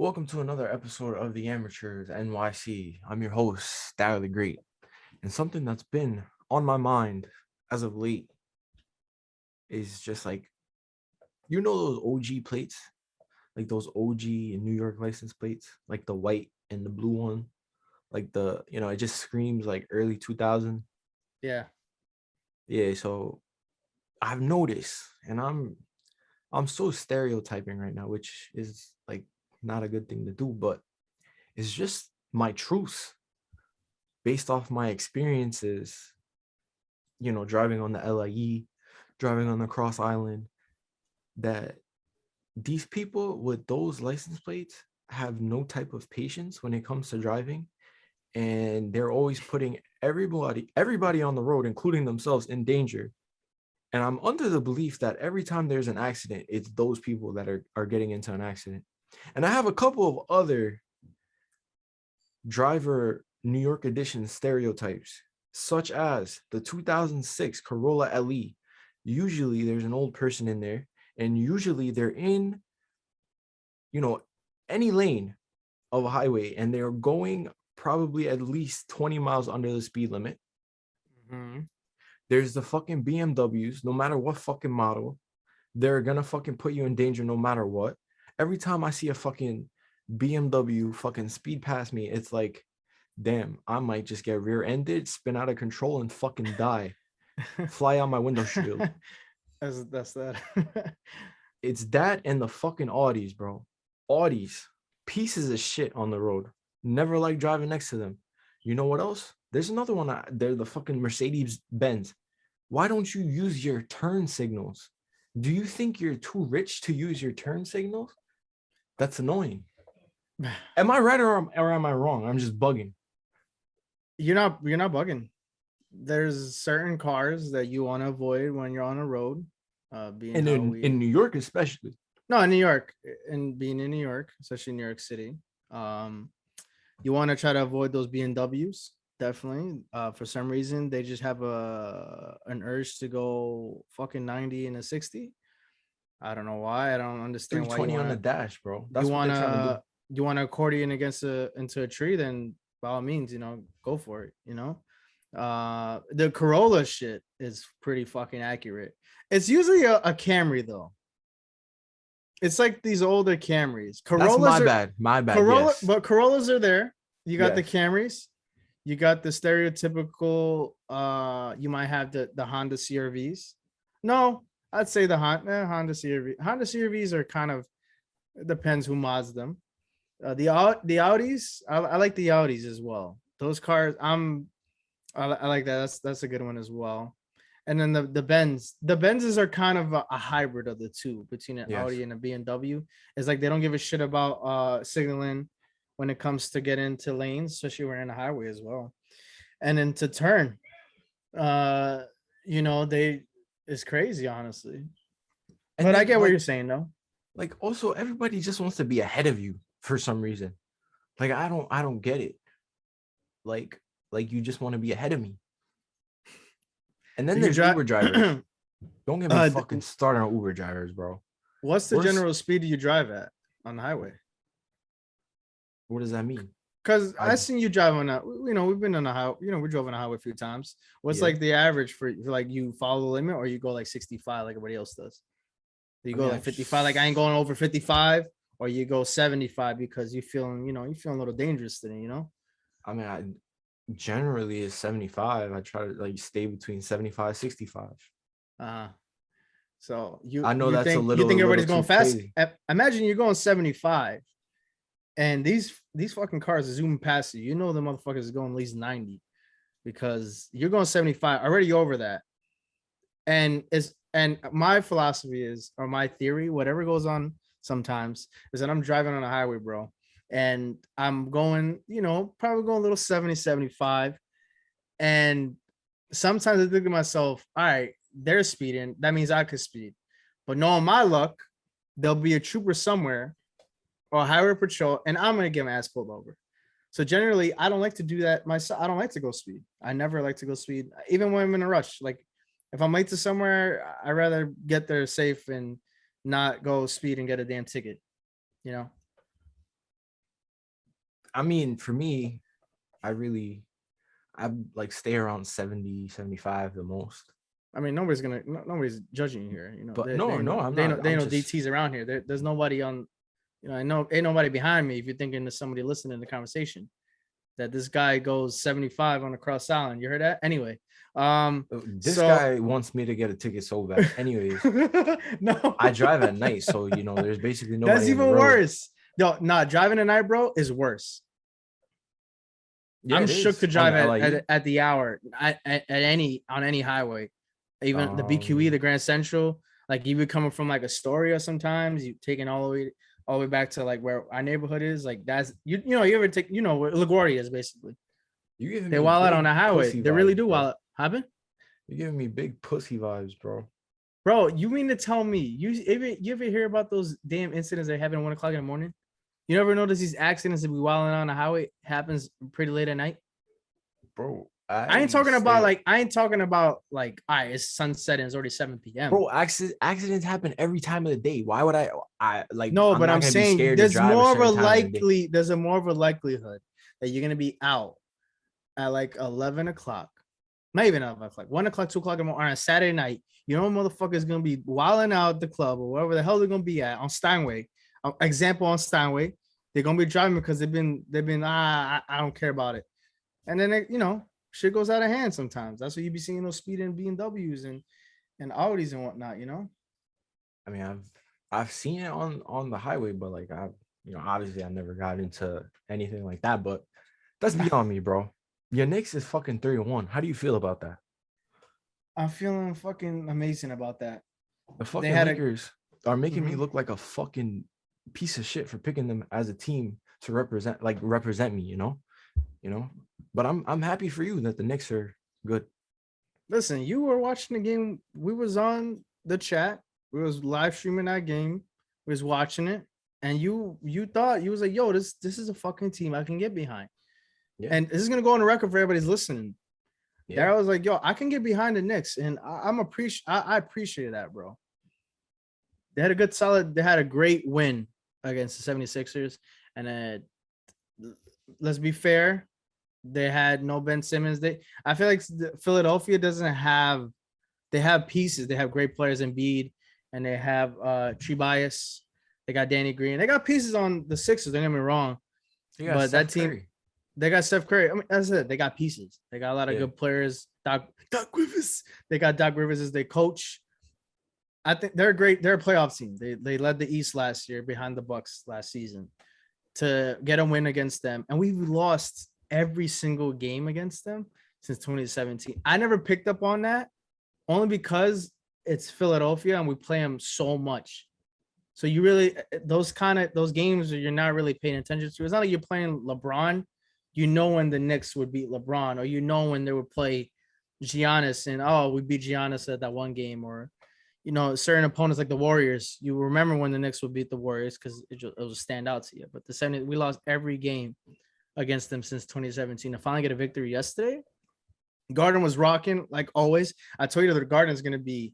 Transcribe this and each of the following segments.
Welcome to another episode of the Amateurs NYC. I'm your host, Styler the Great. And something that's been on my mind as of late is just like, those OG plates, like those OG New York license plates, like the white and the blue one, like it just screams like early 2000. Yeah. Yeah, so I've noticed, and I'm so stereotyping right now, which is like not a good thing to do, but it's just my truth based off my experiences, driving on the LIE, driving on the Cross Island, that these people with those license plates have no type of patience when it comes to driving. And they're always putting everybody on the road, including themselves, in danger. And I'm under the belief that every time there's an accident, it's those people that are getting into an accident. And I have a couple of other driver New York edition stereotypes, such as the 2006 Corolla LE. Usually there's an old person in there, and usually they're in, any lane of a highway, and they're going probably at least 20 miles under the speed limit. Mm-hmm. There's the fucking BMWs, no matter what fucking model, they're gonna fucking put you in danger no matter what. Every time I see a fucking BMW fucking speed past me, it's like, damn, I might just get rear-ended, spin out of control, and fucking die. Fly out my window shield. That's that. It's that and the fucking Audis, bro. Audis, pieces of shit on the road. Never like driving next to them. You know what else? There's another one. They're the fucking Mercedes Benz. Why don't you use your turn signals? Do you think you're too rich to use your turn signals? That's annoying. Am I right or am I wrong? I'm just bugging. You're not bugging. There's certain cars that you want to avoid when you're on a road. Being And how in New York especially. No, in New York, and being in New York, especially New York City, you want to try to avoid those BMWs. Definitely. For some reason, they just have an urge to go fucking 90 and a 60. I don't know why. I don't understand why 320 on the dash, bro. you That's what they're trying to do. wanna you want to accordion into a tree, then by all means, go for it. The Corolla shit is pretty fucking accurate. It's usually a Camry though. It's like these older Camrys. That's my bad. My bad. Yes. But Corollas are there. You got the Yes. Camrys. You got the stereotypical. You might have the Honda CRVs. No, I'd say the Honda CRV. Honda CRVs are kind of, it depends who mods them. The Audis, I like the Audis as well. Those cars, I like that. That's a good one as well. And then the Benzes are kind of a hybrid of the two, between an Yes. Audi and a BMW. It's like they don't give a shit about signaling when it comes to get into lanes, especially when we're in a highway as well. And then to turn, they it's crazy, honestly. And But I then get what you're saying though. like also everybody just wants to be ahead of you for some reason. Like I don't get it. Like you just want to be ahead of me. And then Do you there's drive? Uber drivers. Don't get me fucking started on Uber drivers, bro. What's the general speed you drive at on the highway? What does that mean? Because I seen you drive on that. We've been on a highway. We drove on a highway a few times. What's like the average for like, you follow the limit, or you go like 65 like everybody else does? Do you go like 55? Like I ain't going over 55, or you go 75 because you feeling a little dangerous today. I mean, I generally is 75. I try to like stay between 75, 65. So I know you that's think a little everybody's going fast? crazy. Imagine you're going 75, and these fucking cars are zooming past you. The motherfuckers is going at least 90, because you're going 75 already over that. And my philosophy is, or my theory, whatever goes on sometimes, is that I'm driving on a highway, bro, and I'm going, probably going a little 70, 75. And sometimes I think to myself, all right, they're speeding. That means I could speed. But knowing my luck, there'll be a trooper somewhere or a highway patrol, and I'm going to get my ass pulled over. So generally, I don't like to do that myself. I don't like to go speed. I never like to go speed, even when I'm in a rush. Like if I'm late to somewhere, I'd rather get there safe and not go speed and get a damn ticket, I mean, for me, I like stay around 70, 75 the most. I mean, nobody's judging you here. You know, But no, no, I'm not. they I'm know just DTs around here. There's nobody on. You know, I know ain't nobody behind me. If you're thinking there's somebody listening to the conversation, that this guy goes 75 on the cross island. You heard that? Anyway, this so guy wants me to get a ticket so bad. Anyways, no, I drive at night, so there's basically that's nobody on the even road. worse. No, nah, driving at night, bro, is worse. Yeah, I'm it shook to is on drive the LIE. at the hour at any on any highway, even the BQE, the Grand Central. Like even coming from like Astoria, sometimes you taking all the way back to like where our neighborhood is. Like that's you know you ever take where LaGuardia is basically. You giving They me wild out on big the highway. pussy They really vibes, do bro. wild out. Happen, You're giving me big pussy vibes, bro. bro. You mean to tell me you ever hear about those damn incidents that happen at 1 o'clock in the morning? You never notice these accidents that be wilding on the highway happens pretty late at night? Bro, I ain't I talking about stay. like all right, it's sunset and it's already 7 p.m. Bro, accidents happen every time of the day. Why would I like? No, I'm but not I'm gonna be saying scared to drive a certain time in the day. there's a more of a likelihood that you're gonna be out at like 11 o'clock, not even 11 o'clock, 1 o'clock, 2 o'clock in the morning on a Saturday night. You know, motherfuckers gonna be wilding out at the club or wherever the hell they're gonna be at on Steinway. Example on Steinway, they're gonna be driving because they've been I don't care about it, and then shit goes out of hand sometimes. That's what you be seeing those speeding BMWs and Audis and whatnot. I mean, I've seen it on the highway, but like obviously I never got into anything like that. But that's beyond me, bro. Your Knicks is fucking 3-1. How do you feel about that? I'm feeling fucking amazing about that. The They fucking had a Lakers are making me Mhm. look like a fucking piece of shit for picking them as a team to represent me, you know. But I'm happy for you that the Knicks are good. Listen. You were watching the game. We was on the chat. We was live streaming that game. We was watching it, and you thought you was like, "Yo, this is a fucking team I can get behind." Yeah, And this is gonna go on the record for everybody's listening. yeah. That I was like, "Yo, I can get behind the Knicks," and I appreciate that, bro. They had a great win against the 76ers. And let's be fair, they had no Ben Simmons. I feel like Philadelphia doesn't have, they have pieces. They have great players in Embiid, and they have Trebias. They got Danny Green. They got pieces on the Sixers, don't get me wrong. You got But that Steph team, Curry. they got Steph Curry. I mean, that's it. They got pieces. They got a lot of Yeah. good players. Doc Rivers. They got Doc Rivers as their coach. I think they're great. They're a playoff team. They led the East last year behind the Bucks last season to get a win against them, and we've lost every single game against them since 2017. I never picked up on that only because it's Philadelphia and we play them so much. So you really those games where you're not really paying attention to. It's not like you're playing LeBron. You know when the Knicks would beat LeBron, or you know when they would play Giannis, and we beat Giannis at that one game, or certain opponents like the Warriors. You remember when the Knicks would beat the Warriors because it was stand out to you. But we lost every game against them since 2017. To finally get a victory yesterday, Garden was rocking like always. I told you that the Garden is going to be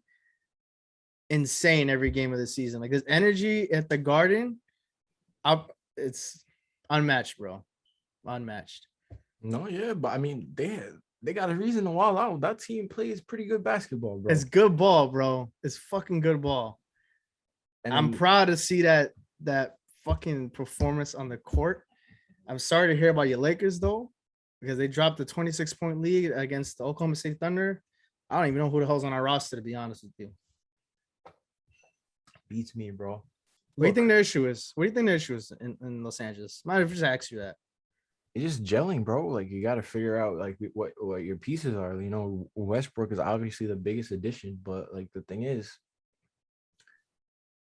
insane every game of the season. Like this energy at the Garden, it's unmatched, bro. Unmatched. No, yeah, but I mean they got a reason to wall out. That team plays pretty good basketball, bro. It's good ball, bro. It's fucking good ball. And I'm proud to see that fucking performance on the court. I'm sorry to hear about your Lakers though, because they dropped a 26-point lead against the Oklahoma State Thunder. I don't even know who the hell's on our roster, to be honest with you. beats me, bro. What do you think their issue is? What do you think their issue is in Los Angeles? Might have just asked you that. It's just gelling, bro. Like you got to figure out like what your pieces are. You know, Westbrook is obviously the biggest addition, but like the thing is,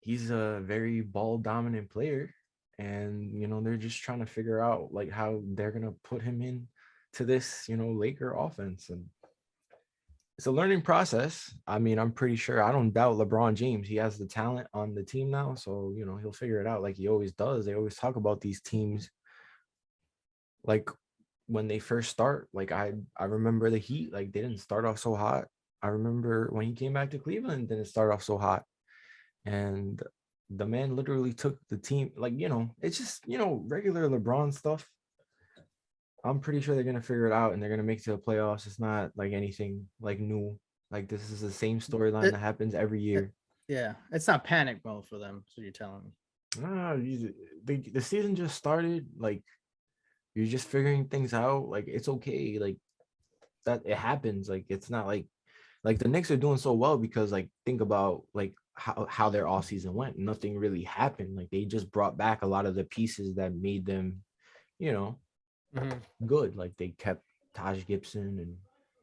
he's a very ball dominant player, and they're just trying to figure out like how they're gonna put him in to this Laker offense, and it's a learning process. I mean, I'm pretty sure, I don't doubt LeBron James. He has the talent on the team now, so he'll figure it out like he always does. They always talk about these teams like when they first start. Like I remember the Heat, like they didn't start off so hot. I remember when he came back to Cleveland, didn't start off so hot. And the man literally took the team, like, it's just, regular LeBron stuff. I'm pretty sure they're gonna figure it out and they're gonna make it to the playoffs. It's not like anything like new. Like this is the same storyline It, that happens every it, year. yeah, it's not panic mode for them. So you're telling me. The season just started. Like you're just figuring things out. Like it's okay. Like that it happens. Like it's not like the Knicks are doing so well because like think about like how their all season went. Nothing really happened. Like they just brought back a lot of the pieces that made them, you know, Mm-hmm. good. Like they kept Taj Gibson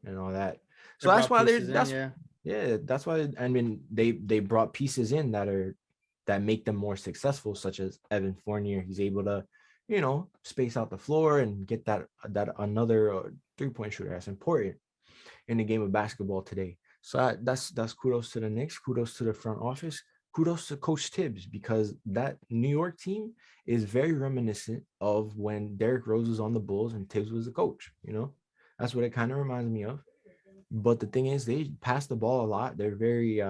and all that. They So that's brought why they're pieces in, that's yeah. yeah, that's why I mean they brought pieces in that make them more successful, such as Evan Fournier. He's able to, space out the floor and get that another 3-point shooter. That's important in the game of basketball today. So that's kudos to the Knicks, kudos to the front office, kudos to Coach Tibbs because that New York team is very reminiscent of when Derrick Rose was on the Bulls and Tibbs was the coach. That's what it kind of reminds me of. But the thing is, they pass the ball a lot. They're very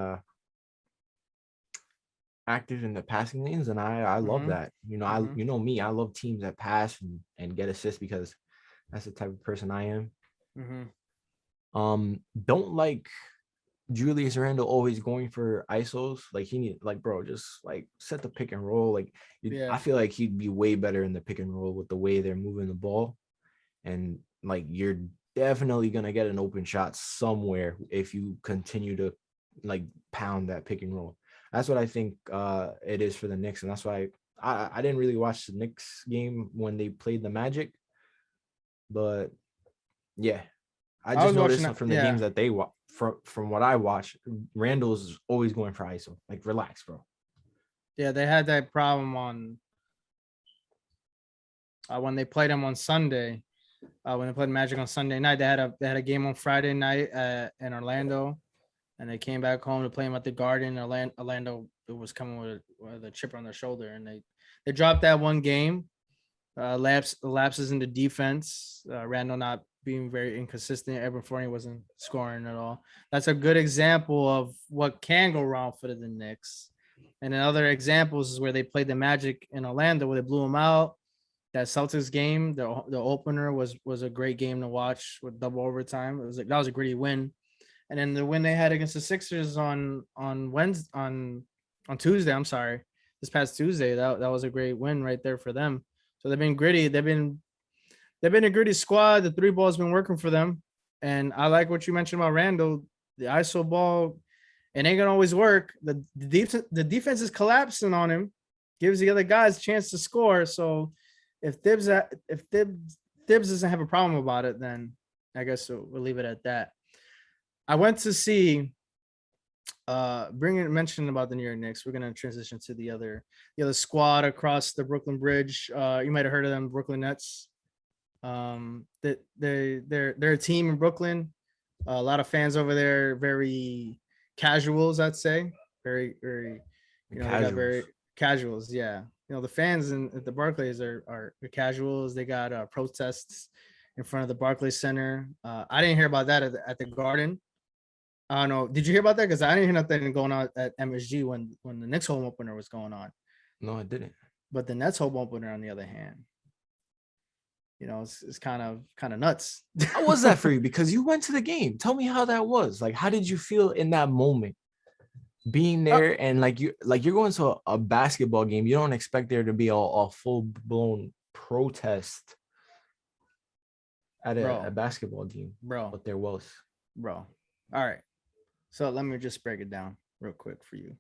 active in the passing lanes, and I love Mm-hmm. that. Mm-hmm. You know me, I love teams that pass and get assists because that's the type of person I am. Mm-hmm. Don't like Julius Randle always going for ISOs. Like he need like bro, just like set the pick and roll. Like I Yeah. feel like he'd be way better in the pick and roll with the way they're moving the ball. And like you're definitely gonna get an open shot somewhere if you continue to like pound that pick and roll. That's what I think it is for the Knicks, and that's why I didn't really watch the Knicks game when they played the Magic, but yeah, I I just was watching noticed that. from the games Yeah. that they watch from what I watch, Randall's always going for ISO. Like relax, bro. Yeah. They had that problem on when they played them on Sunday. When they played Magic on Sunday night, they had a game on Friday night in Orlando, and they came back home to play them at the Garden. Orlando was coming with a chip on their shoulder, and they dropped that one game. Lapses in the defense. Randall not being very inconsistent. Evan Fournier wasn't scoring at all. That's a good example of what can go wrong for the Knicks. And then other examples is where they played the Magic in Orlando, where they blew them out. That Celtics game, the opener was a great game to watch with double overtime. That was a gritty win. And then the win they had against the Sixers on Wednesday on Tuesday. I'm sorry, this past Tuesday. That was a great win right there for them. So they've been gritty. They've been a gritty squad. The three ball's been working for them. And I like what you mentioned about Randall. The ISO ball, it ain't gonna always work. The defense is collapsing on him, gives the other guys a chance to score. So if Thibs doesn't have a problem about it, then I guess we'll leave it at that. I went to see mention about the New York Knicks. We're gonna transition to the other squad across the Brooklyn Bridge. You might have heard of them, Brooklyn Nets. They're a team in Brooklyn. A lot of fans over there, very casuals, I'd say. Very, they got Casuals. very casuals. Yeah, the fans at the Barclays are casuals. They got protests in front of the Barclays Center. I didn't hear about that at the Garden. I don't know. Did you hear about that? Because I didn't hear nothing going on at MSG when the Knicks home opener was going on. No, I didn't. But the Nets home opener, on the other hand, it's kind of nuts. How was that for you? Because you went to the game. Tell me how that was. Like, how did you feel in that moment? Being there and you're going to a basketball game. You don't expect there to be a full-blown protest at a bro, basketball game, bro, but there was. bro. All right. So let me just break it down real quick for you.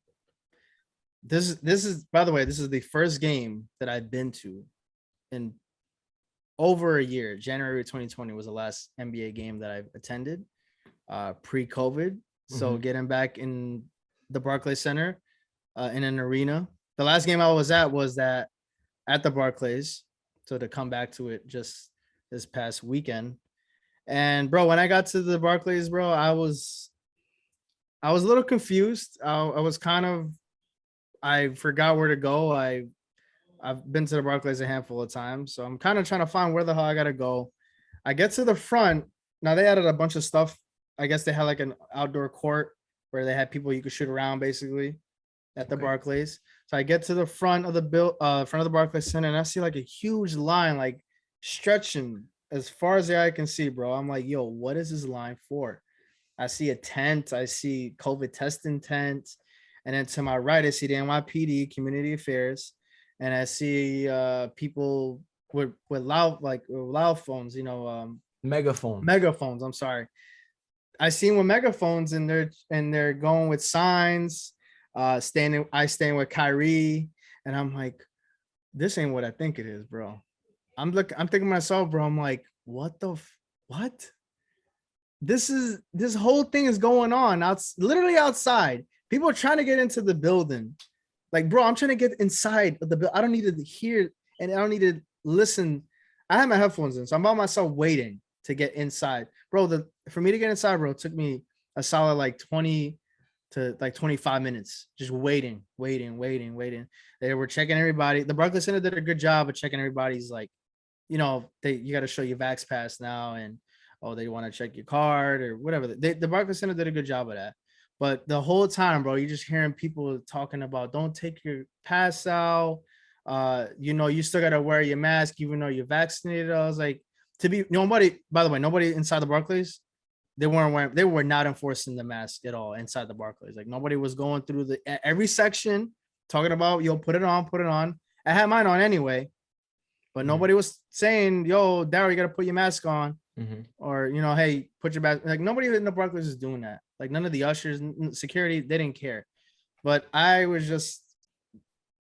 This is by the way, this is the first game that I've been to in over a year. January 2020 was the last NBA game that I've attended pre-COVID. So getting back in the Barclays Center in an arena. The last game I was at at the Barclays. So to come back to it just this past weekend. And bro, when I got to the Barclays, bro, I was a little confused. I forgot where to go. I've been to the Barclays a handful of times, so I'm kind of trying to find where the hell I gotta go. I get to the front. Now they added a bunch of stuff. I guess they had like an outdoor court where they had people you could shoot around basically at the Barclays. So I get to the front of the Barclays Center and I see like a huge line like stretching as far as the eye can see, bro, I'm like, yo, what is this line for? I see a tent, I see COVID testing tent, and then to my right, I see the NYPD Community Affairs, and I see people with loud phones, Megaphone. megaphones. I'm sorry, I seen with megaphones, and they're going with signs, staying with Kyrie, and I'm like, this ain't what I think it is, bro. I'm thinking to myself, bro. I'm like, what? This whole thing is going on literally outside. People are trying to get into the building. Like, bro, I'm trying to get inside of the building. I don't need to hear and I don't need to listen. I have my headphones in, so I'm by myself waiting to get inside. Bro, for me to get inside, bro, it took me a solid like 20 to like 25 minutes just waiting. They were checking everybody. The Barclays Center did a good job of checking everybody's like, you got to show your Vax Pass now, and they want to check your card or whatever. The Barclays Center did a good job of that. But the whole time, bro, you're just hearing people talking about don't take your pass out. You still got to wear your mask even though you're vaccinated. I was like, by the way, nobody inside the Barclays, they were not enforcing the mask at all inside the Barclays. Like, nobody was going through every section talking about, yo, put it on. I had mine on anyway, but nobody was saying, yo, Daryl, you got to put your mask on. Or, hey, put your mask. Like, nobody in the Barclays is doing that. Like, none of the ushers, security, they didn't care. But I was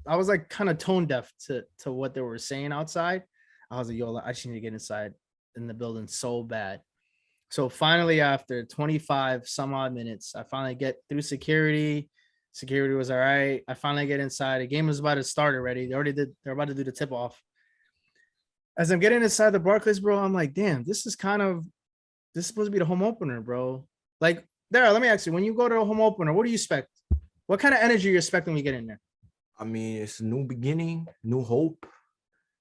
like kind of tone deaf to what they were saying outside. I was like, yo, I just need to get inside in the building so bad. So finally, after 25 some odd minutes, I finally get through security. Security was all right. I finally get inside. The game was about to start already. They're about to do the tip off. As I'm getting inside the Barclays, bro, I'm like, damn, this is supposed to be the home opener, bro. Like, Daryl, let me ask you, when you go to a home opener, what do you expect? What kind of energy are you expecting when you get in there? I mean, it's a new beginning, new hope.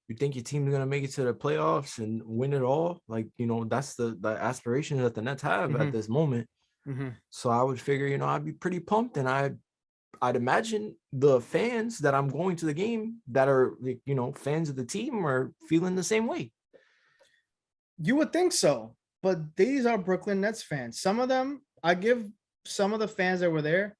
You think your team's gonna make it to the playoffs and win it all? Like, that's the aspiration that the Nets have at this moment. So I would figure, I'd be pretty pumped, and I'd imagine the fans that I'm going to the game that are, fans of the team are feeling the same way. You would think so, but these are Brooklyn Nets fans. Some of them, I give some of the fans that were there,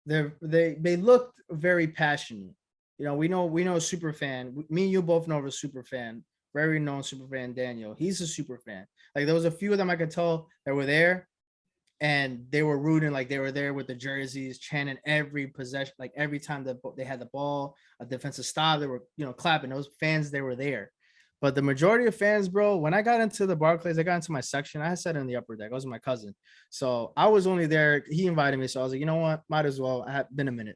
they looked very passionate. We know a super fan. Me and you both know of a super fan, very known super fan, Daniel. He's a super fan. Like, there was a few of them I could tell that were there, and they were rooting, like they were there with the jerseys, chanting every possession, like every time that they had the ball, a defensive stop, they were, clapping. Those fans, they were there. But the majority of fans, bro, when I got into the Barclays, I got into my section. I sat in the upper deck. I was with my cousin. So I was only there. He invited me. So I was like, you know what? Might as well. I have been a minute.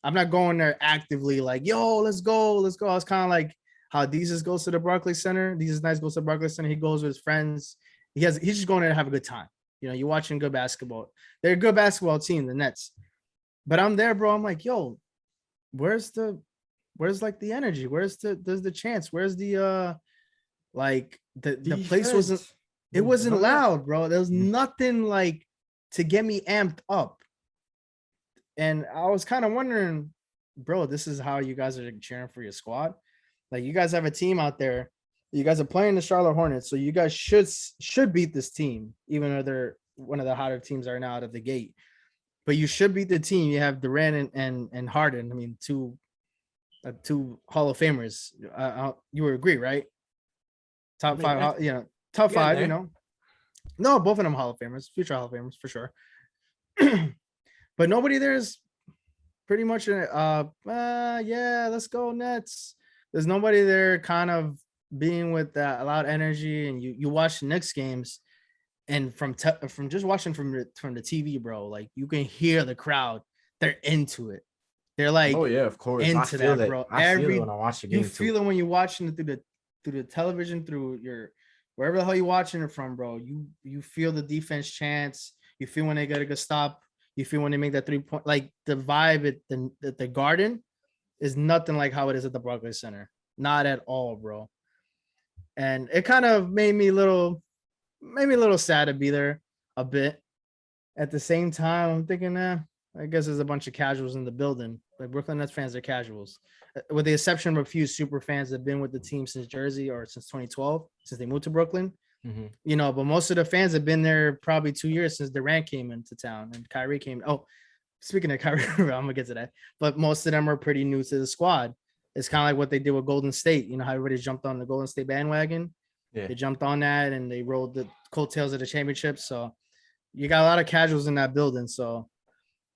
I'm not going there actively like, yo, let's go. I was kind of like how Deezus goes to the Barclays Center. Deezus Nice goes to the Barclays Center. He goes with his friends. He's just going there to have a good time. You're watching good basketball. They're a good basketball team, the Nets. But I'm there, bro. I'm like, yo, where's like the energy? Where's the chance? Where's the the place wasn't loud, bro. There was nothing like to get me amped up. And I was kind of wondering, bro, this is how you guys are cheering for your squad? Like, you guys have a team out there. You guys are playing the Charlotte Hornets, so you guys should beat this team, even though they're one of the hotter teams right now out of the gate. But you should beat the team. You have Durant and Harden. I mean, two Hall of Famers. You would agree, right? Top five, top five. No, both of them Hall of Famers, future Hall of Famers for sure. But nobody there is pretty much yeah, let's go Nets. There's nobody there kind of being with that loud energy, and you watch the Knicks games, and from just watching from the TV, bro, like, you can hear the crowd. They're into it. They're like, oh yeah, of course, into that, bro. I feel it when I watch the game. You feel it when you're watching it through the television, through your wherever the hell you're watching it from, bro. You feel the defense chants. You feel when they get a good stop. You feel when they make that 3-point. Like, the vibe at the Garden is nothing like how it is at the Barclays Center. Not at all, bro. And it kind of made me a little sad to be there a bit. At the same time, I'm thinking, I guess there's a bunch of casuals in the building. Like, Brooklyn Nets fans are casuals, with the exception of a few super fans that have been with the team since Jersey or since 2012, since they moved to Brooklyn. Mhm. But most of the fans have been there probably 2 years since Durant came into town and Kyrie came. Oh, speaking of Kyrie, I'm gonna get to that. But most of them are pretty new to the squad. It's kind of like what they did with Golden State. You know how everybody jumped on the Golden State bandwagon. Yeah. They jumped on that and they rode the coattails of the championship. So you got a lot of casuals in that building. So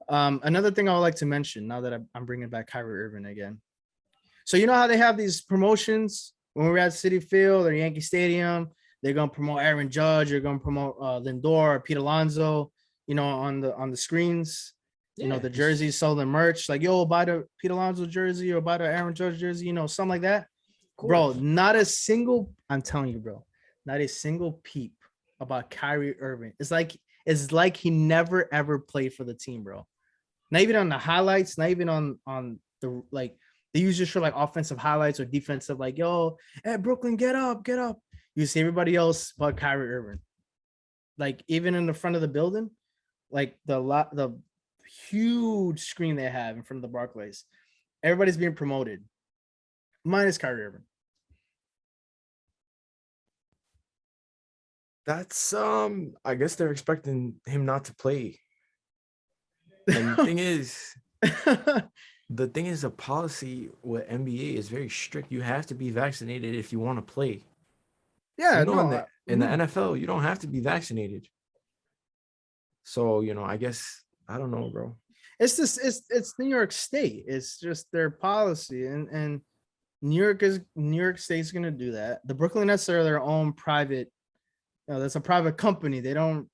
another thing I would like to mention now that I'm bringing back Kyrie Irving again. So you know how they have these promotions when we're at Citi Field or Yankee Stadium, they're gonna promote Aaron Judge, they're gonna promote Lindor or Pete Alonso, on the screens. Yeah. The jerseys, sell the merch, like yo, buy the Pete Alonso jersey or buy the Aaron Judge jersey, something like that. Bro, not a single, I'm telling you, bro, not a single peep about Kyrie Irving. It's like he never ever played for the team, bro. Not even on the highlights, not even on the like they use just for like offensive highlights or defensive, like, yo, hey, Brooklyn, get up, get up. You see everybody else but Kyrie Irving. Like even in the front of the building, like the huge screen they have in front of the Barclays, everybody's being promoted, minus Kyrie Irving. That's I guess they're expecting him not to play. And the thing is, the policy with NBA is very strict. You have to be vaccinated if you want to play. Yeah, in the NFL, you don't have to be vaccinated. So, I guess I don't know, bro. It's New York State. It's just their policy, and New York State's gonna do that. The Brooklyn Nets are their own private. That's a private company. They don't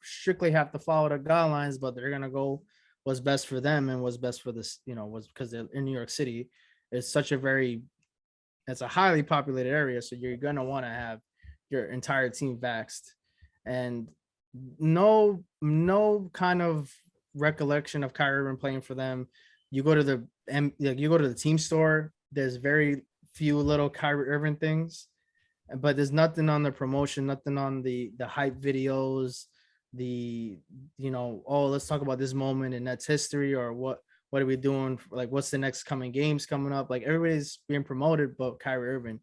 strictly have to follow the guidelines, but they're gonna go what's best for them and what's best for this. Was because they're in New York City. It's a highly populated area, so you're gonna want to have your entire team vaxxed, and no kind of recollection of Kyrie Irving playing for them. You go to the team store. There's very few little Kyrie Irving things, but there's nothing on the promotion, nothing on the hype videos. Let's talk about this moment in Nets history, or what are we doing? Like, what's the next coming games coming up? Like, everybody's being promoted, but Kyrie Irving.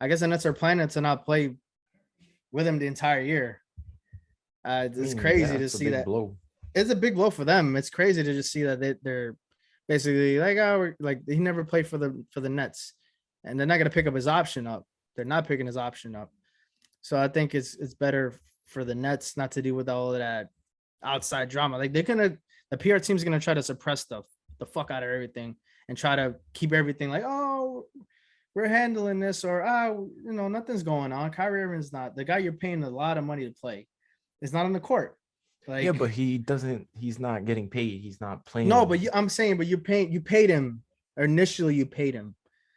I guess the Nets are planning to not play with him the entire year. It's crazy to see that. Blow. It's a big blow for them. It's crazy to just see that they're basically like, he never played for the Nets, and they're not gonna pick up his option up. They're not picking his option up. So I think it's better for the Nets not to deal with all of that outside drama. Like the PR team's gonna try to suppress the fuck out of everything and try to keep everything like, oh, we're handling this, or nothing's going on. Kyrie Irving's not the guy you're paying a lot of money to play. It's not on the court. Like, yeah, but he's not getting paid. He's not playing. No, but I'm saying, but you paid him, or initially you paid him.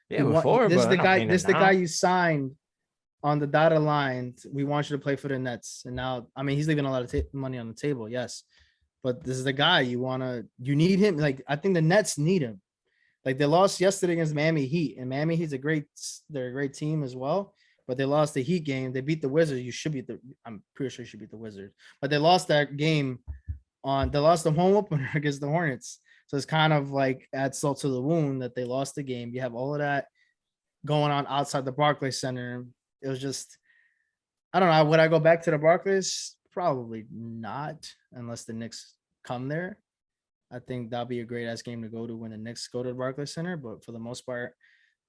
Yeah, before, this but is the guy you signed on the dotted line. We want you to play for the Nets. And now, he's leaving a lot of money on the table. Yes. But this is the guy you need him. Like, I think the Nets need him. Like, they lost yesterday against Miami Heat, and Miami Heat's they're a great team as well. But they lost the Heat game. They beat the Wizards. I'm pretty sure you should beat the Wizards. But they lost that game they lost the home opener against the Hornets. So it's kind of like add salt to the wound that they lost the game. You have all of that going on outside the Barclays Center. It was just, I don't know. Would I go back to the Barclays? Probably not, unless the Knicks come there. I think that'll be a great ass game to go to when the Knicks go to the Barclays Center. But for the most part,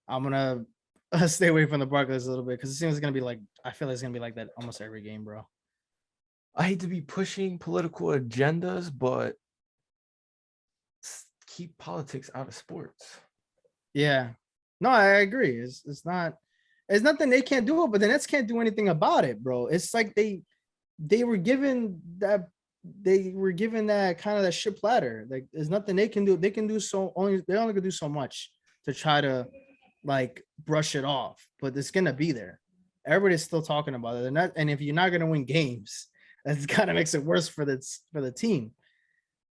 I'm gonna stay away from the Barclays a little bit, because it seems gonna be like, I feel like it's gonna be like that almost every game, bro. I hate to be pushing political agendas, but keep politics out of sports. Yeah, no, I agree. It's nothing they can't do it, but the Nets can't do anything about it, bro. It's like they were given that kind of that shit platter. Like, there's nothing they can do. They can do they only can do so much to try to like brush it off, but it's gonna be there. Everybody's still talking about it, and if you're not gonna win games, that kind of makes it worse for the team.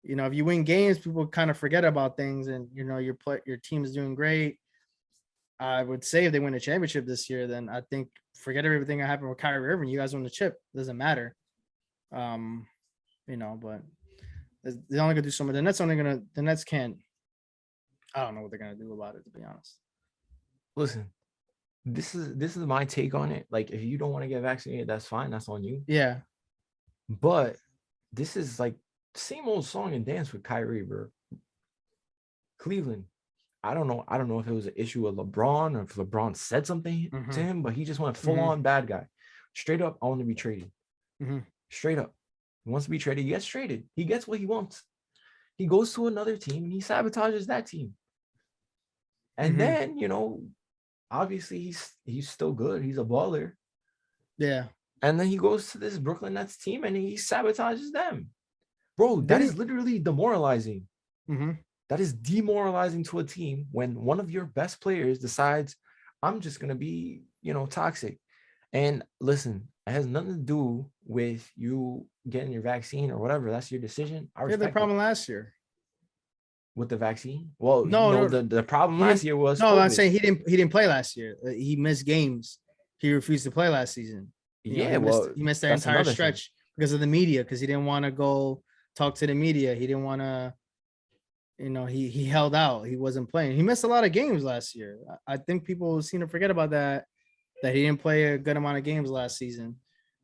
If you win games, people kind of forget about things, and your team is doing great. I would say if they win a championship this year, then I think forget everything that happened with Kyrie Irving. You guys won the chip. It doesn't matter. But they're only gonna do so much. The Nets can't. I don't know what they're gonna do about it, to be honest. Listen, this is my take on it. Like, if you don't want to get vaccinated, that's fine. That's on you. Yeah. But this is like same old song and dance with Kyrie, bro. Cleveland. I don't know. I don't know if it was an issue with LeBron or if LeBron said something to Mm-hmm. him, but he just went full Mm-hmm. on bad guy. Straight up, I want to be traded. Mm-hmm. Straight up. He wants to be traded. He gets traded. He gets what he wants. He goes to another team and he sabotages that team. And Mm-hmm. then, obviously he's still good. He's a baller. Yeah. And then he goes to this Brooklyn Nets team and he sabotages them. Bro, that is literally demoralizing. Mm-hmm. That is demoralizing to a team when one of your best players decides, I'm just going to be, toxic. And listen, it has nothing to do with you getting your vaccine or whatever. That's your decision. I He had the respect it. problem last year. With the vaccine? Well, No, the problem he last didn't. year was No, I'm COVID. saying he didn't play last year. He missed games. He refused to play last season. Yeah, He missed that that's entire another thing. stretch because of the media, because he didn't want to go talk to the media. He didn't want to, he held out. He wasn't playing. He missed a lot of games last year. I think people seem to forget about that he didn't play a good amount of games last season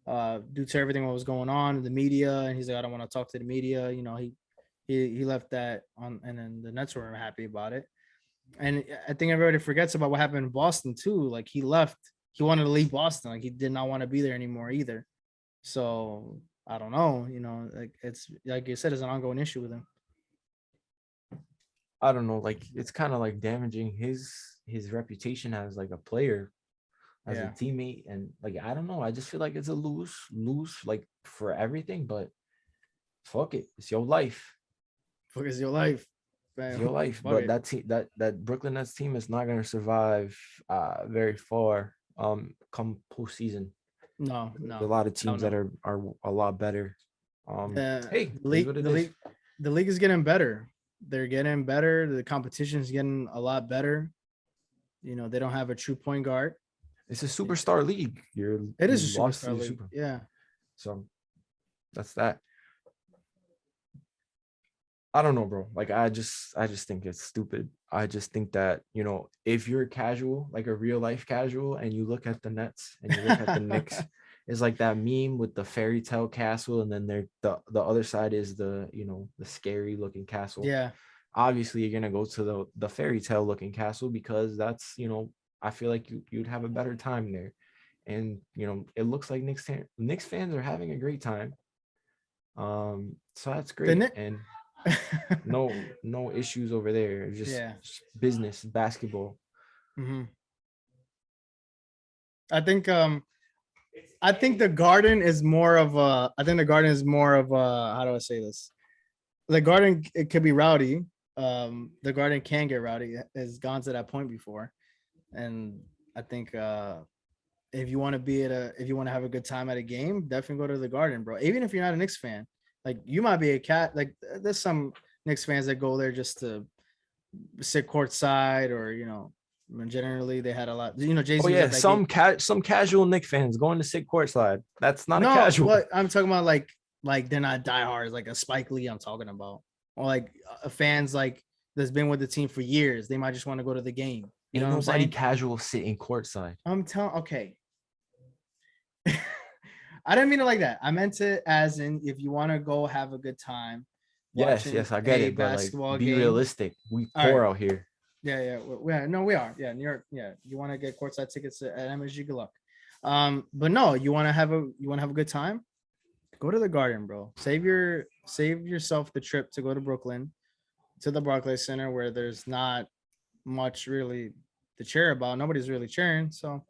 due to everything that was going on in the media. And he's like, I don't want to talk to the media. He left that on, and then the Nets weren't happy about it. And I think everybody forgets about what happened in Boston too. Like he left, he wanted to leave Boston. Like he did not want to be there anymore either. So I don't know, like it's like you said, it's an ongoing issue with him. I don't know, like it's kind of like damaging his reputation as like a player, as a teammate, and like I don't know. I just feel like it's a lose like for everything. But fuck it, it's your life. Fuck is your life. It's your life. But that team, that Brooklyn Nets team is not gonna survive very far. Come postseason. No. There's a lot of teams that are a lot better. Hey, the league is getting better. They're getting better. The competition is getting a lot better. They don't have a true point guard. It's a superstar league. It is a superstar league. Yeah. So that's that. I don't know, bro. Like I just think it's stupid. I just think that, if you're casual, like a real life casual, and you look at the Nets and you look at the Knicks, it's like that meme with the fairy tale castle, and then the other side is the scary looking castle. Yeah. Obviously, you're gonna go to the fairy tale looking castle because that's I feel like you'd have a better time there, and it looks like Knicks fans are having a great time. So that's great, and no issues over there. Just business, basketball. Mm-hmm. I think the Garden is more of a. I think the Garden is more of a. How do I say this? The Garden, it could be rowdy. The Garden can get rowdy. It has gone to that point before, and I think if you want to have a good time at a game, definitely go to the Garden, bro. Even if you're not a Knicks fan, like you might be a cat. Like there's some Knicks fans that go there just to sit courtside, or generally they had a lot. Jay-Z. Oh yeah, some casual Knicks fans going to sit courtside. That's not a casual. What I'm talking about, like they're not diehards, like a Spike Lee I'm talking about, or like fans like that's been with the team for years. They might just want to go to the game. You know what I'm saying? Nobody casual sitting courtside. Okay. I didn't mean it like that. I meant it as in if you want to go have a good time. Yes, I get it, but like be realistic. We poor out here. Yeah. We are. Yeah, New York. Yeah, you want to get courtside tickets at MSG? Good luck. But no, you want to have a good time. Go to the Garden, bro. Save yourself the trip to go to Brooklyn, to the Barclays Center, where there's not much really to cheer about. Nobody's really cheering, so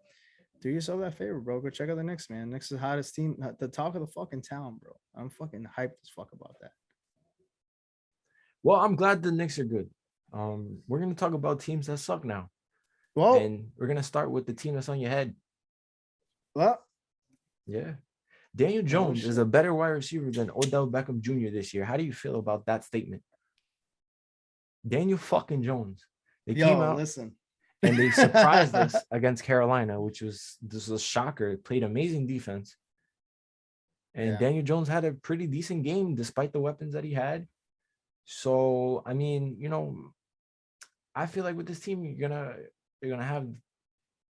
do yourself that favor, bro. Go check out the Knicks, man. Knicks is the hottest team, the talk of the fucking town, bro. I'm fucking hyped as fuck about that. Well, I'm glad the Knicks are good. We're gonna talk about teams that suck now. Well, and we're gonna start with the team that's on your head. Well, yeah. Daniel Jones is a better wide receiver than Odell Beckham Jr. this year. How do you feel about that statement? Daniel fucking Jones. They came out and they surprised us against Carolina, which was a shocker. Played amazing defense. And Daniel Jones had a pretty decent game despite the weapons that he had. So, I mean, I feel like with this team, you're gonna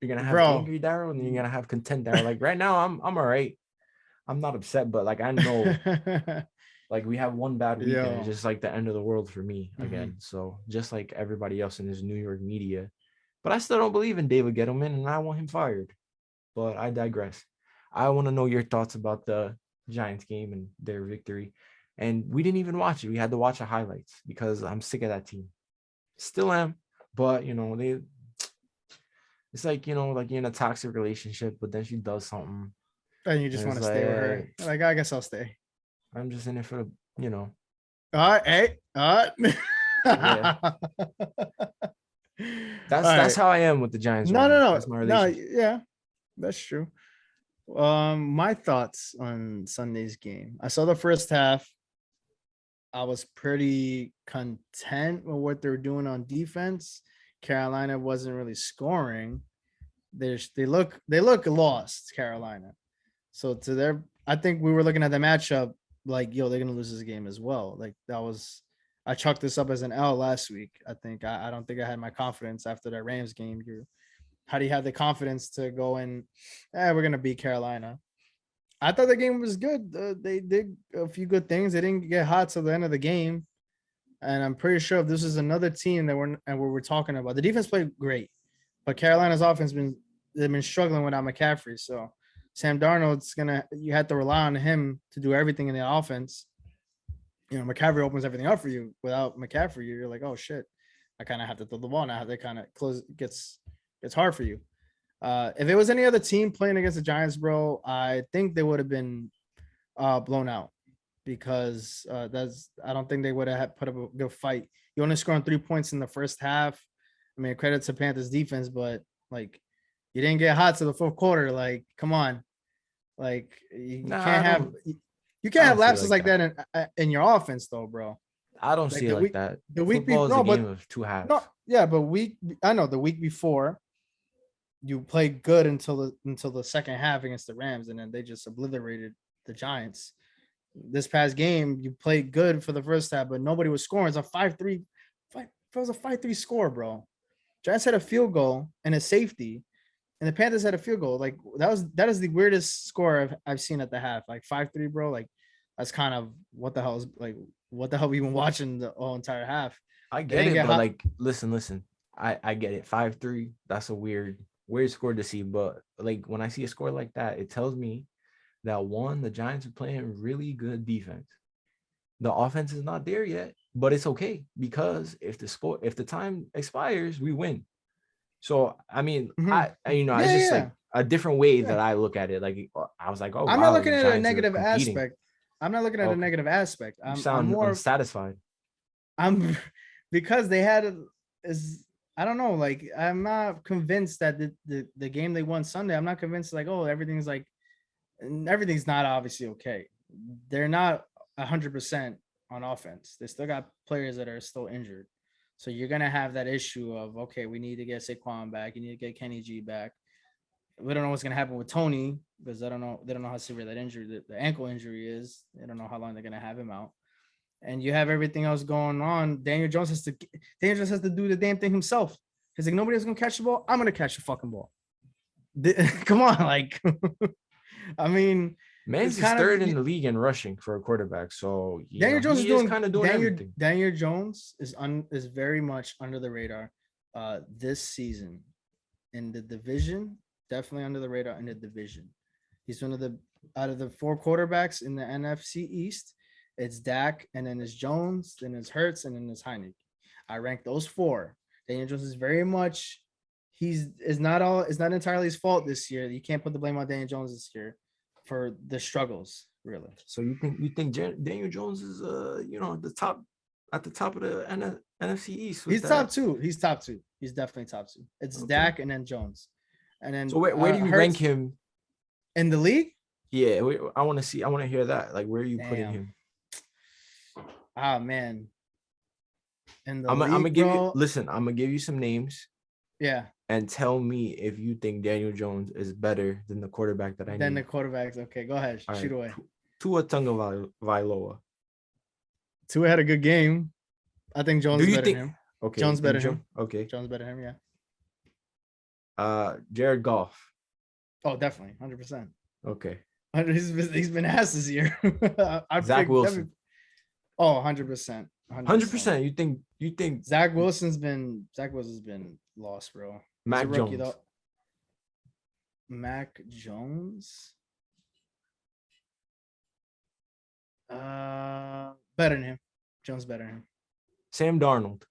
You're gonna have bro. angry Daryl, and then you're gonna have content Daryl. Like right now, I'm all right. I'm not upset, but like I know, like we have one bad week, and it's Yo. just like the end of the world for me Mhm. again. So just like everybody else in this New York media, but I still don't believe in David Gettleman, and I want him fired. But I digress. I want to know your thoughts about the Giants game and their victory. And we didn't even watch it. We had to watch the highlights because I'm sick of that team. Still am, but it's like like you're in a toxic relationship, but then she does something, And you just and want it's to stay with her. like Like, I guess I'll stay. I'm just in it for the. All right. Hey. All Yeah. right. All That's right. how I am with the Giants right No, no, now. no. That's my No, relationship. yeah, that's true. My thoughts on Sunday's game. I saw the first half. I was pretty content with what they were doing on defense. Carolina wasn't really scoring. They look lost, Carolina. So to their, I think we were looking at the matchup like, yo, they're gonna lose this game as well. Like that was, I chalked this up as an L last week. I don't think I had my confidence after that Rams game. How do you have the confidence to go in? We're gonna beat Carolina. I thought the game was good. They did a few good things. They didn't get hot till the end of the game, and I'm pretty sure if this is another team that we're talking about, the defense played great, but Carolina's offense they've been struggling without McCaffrey. So Sam Darnold's you have to rely on him to do everything in the offense. McCaffrey opens everything up for you. Without McCaffrey, you're like, oh shit, I kind of have to throw the ball now. They kind of close gets hard for you. If it was any other team playing against the Giants, bro, I think they would have been blown out because I don't think they would have put up a good fight. You only scored 3 points in the first half. I mean, credit to Panthers defense, but like you didn't get hot to the fourth quarter. Like, come on, like you Nah, can't I have don't. you I can't have don't see it lapses like like that. that in your offense, though, bro. I don't Like see it like that. the week Football before, is a no, game but of two no, halves. yeah, but I know the week before you played good until the second half against the Rams, and then they just obliterated the Giants. This past game, you played good for the first half, but nobody was scoring. It's a 5-3. It was a 5-3 score, bro. Giants had a field goal and a safety, and the Panthers had a field goal. Like that is the weirdest score I've seen at the half. Like 5-3, bro. Like that's kind of what the hell is like what the hell we been watching the whole entire half. I They get didn't it, get but hot. like, listen. I get it. 5-3. That's a weird score to see. But like when I see a score like that, it tells me that one, the Giants are playing really good defense. The offense is not there yet, but it's okay because if the time expires, we win. So I mean, Mhm. it's Yeah, just yeah, like a different way yeah. that I look at it. Like I was like, oh I'm not wow, looking the at a Giants are negative competing. aspect. I'm not looking at a Okay, negative aspect. you I'm sound more unsatisfied. I'm because they had is I don't know, like I'm not convinced that the game they won Sunday, I'm not convinced like, oh, everything's not obviously okay. They're not 100% on offense. They still got players that are still injured. So you're gonna have that issue of, okay, we need to get Saquon back, you need to get Kenny G back. We don't know what's gonna happen with Tony because I don't know. They don't know how severe that injury, the ankle injury is. They don't know how long they're gonna have him out. And you have everything else going on. Daniel Jones has to do the damn thing himself. He's like, nobody else gonna catch the ball. I'm gonna catch the fucking ball. Come on, like, I mean, it's Mans is kind of third in the league in rushing for a quarterback, so Daniel Jones is he is doing kind of doing everything. Daniel Jones is very much under the radar this season in the division, definitely under the radar in the division. He's one of the out of the four quarterbacks in the NFC East. It's Dak, and then it's Jones, then it's Hurts, and then it's Heineke. I rank those four. Daniel Jones is very much it's not entirely his fault this year. You can't put the blame on Daniel Jones this year for the struggles, really. So you think Daniel Jones is at the top of the NFC East with He's top that? two. He's top two. He's definitely top two. It's Okay. Dak and then Jones. And So then where do you rank Hurts him? in the league. Yeah, I want to see. I want to hear that. Like, where are you putting Damn. him? Ah, man. In the I'm gonna league, give you. bro. Listen, I'm gonna give you some names Yeah. and tell me if you think Daniel Jones is better than the quarterback that I Then the need. quarterbacks. Okay, go ahead. All Shoot right, away. Tua Tagovailoa. Tua had a good game. I think Jones Do is you better than think? him. Okay, you Jones better think than him. Joe? Okay. Jones better than him. Yeah. Jared Goff. Oh, definitely, 100%. Okay. He's been ass this year. I'd Zach pick Wilson. Oh, 100%. 100%. 100%. You think Zach Wilson's been lost, bro. He's a Mac rookie Jones. though. Mac Jones. Better than him. Jones better than him. Sam Darnold.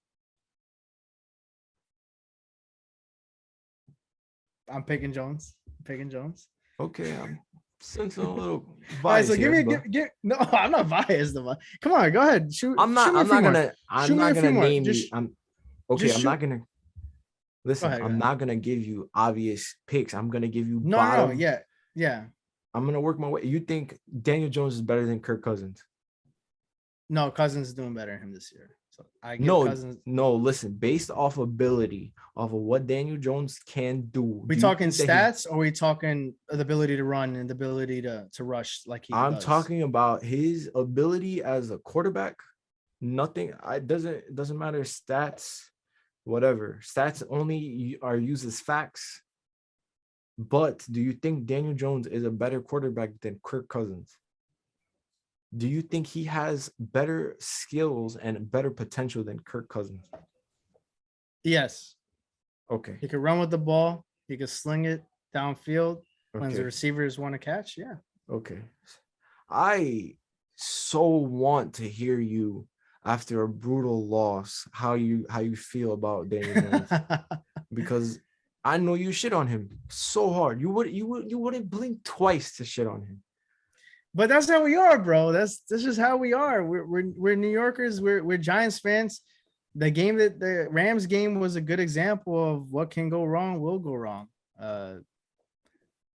I'm picking Jones. Okay, I'm sensing a little All right, bias so here, no, I'm not biased. Come on, go ahead. Shoot I'm me a few more. I'm Shoot me not a few gonna more. name you. I'm okay. Just I'm shoot. not gonna Go listen. ahead. I'm not gonna give you obvious picks. I'm gonna give you No. bottom. Yeah. I'm gonna work my way. You think Daniel Jones is better than Kirk Cousins? No, Cousins is doing better than him this year. So I give No, Cousins. no. Listen, based off ability, off of what Daniel Jones can do. We Do you talking think that he's stats, or we talking the ability to run and the ability to rush like he I'm does? talking about his ability as a quarterback. Nothing. It doesn't matter stats, whatever. Stats only are used as facts. But do you think Daniel Jones is a better quarterback than Kirk Cousins? Do you think he has better skills and better potential than Kirk Cousins? Yes. Okay. He could run with the ball. He could sling it downfield when the Okay. receivers want to catch. Yeah. Okay. I so want to hear you after a brutal loss how you feel about Daniel Jones because I know you shit on him so hard. You wouldn't blink twice to shit on him. But that's how we are, bro. That's just how we are. We're New Yorkers. We're Giants fans. The Rams game was a good example of what can go wrong will go wrong. I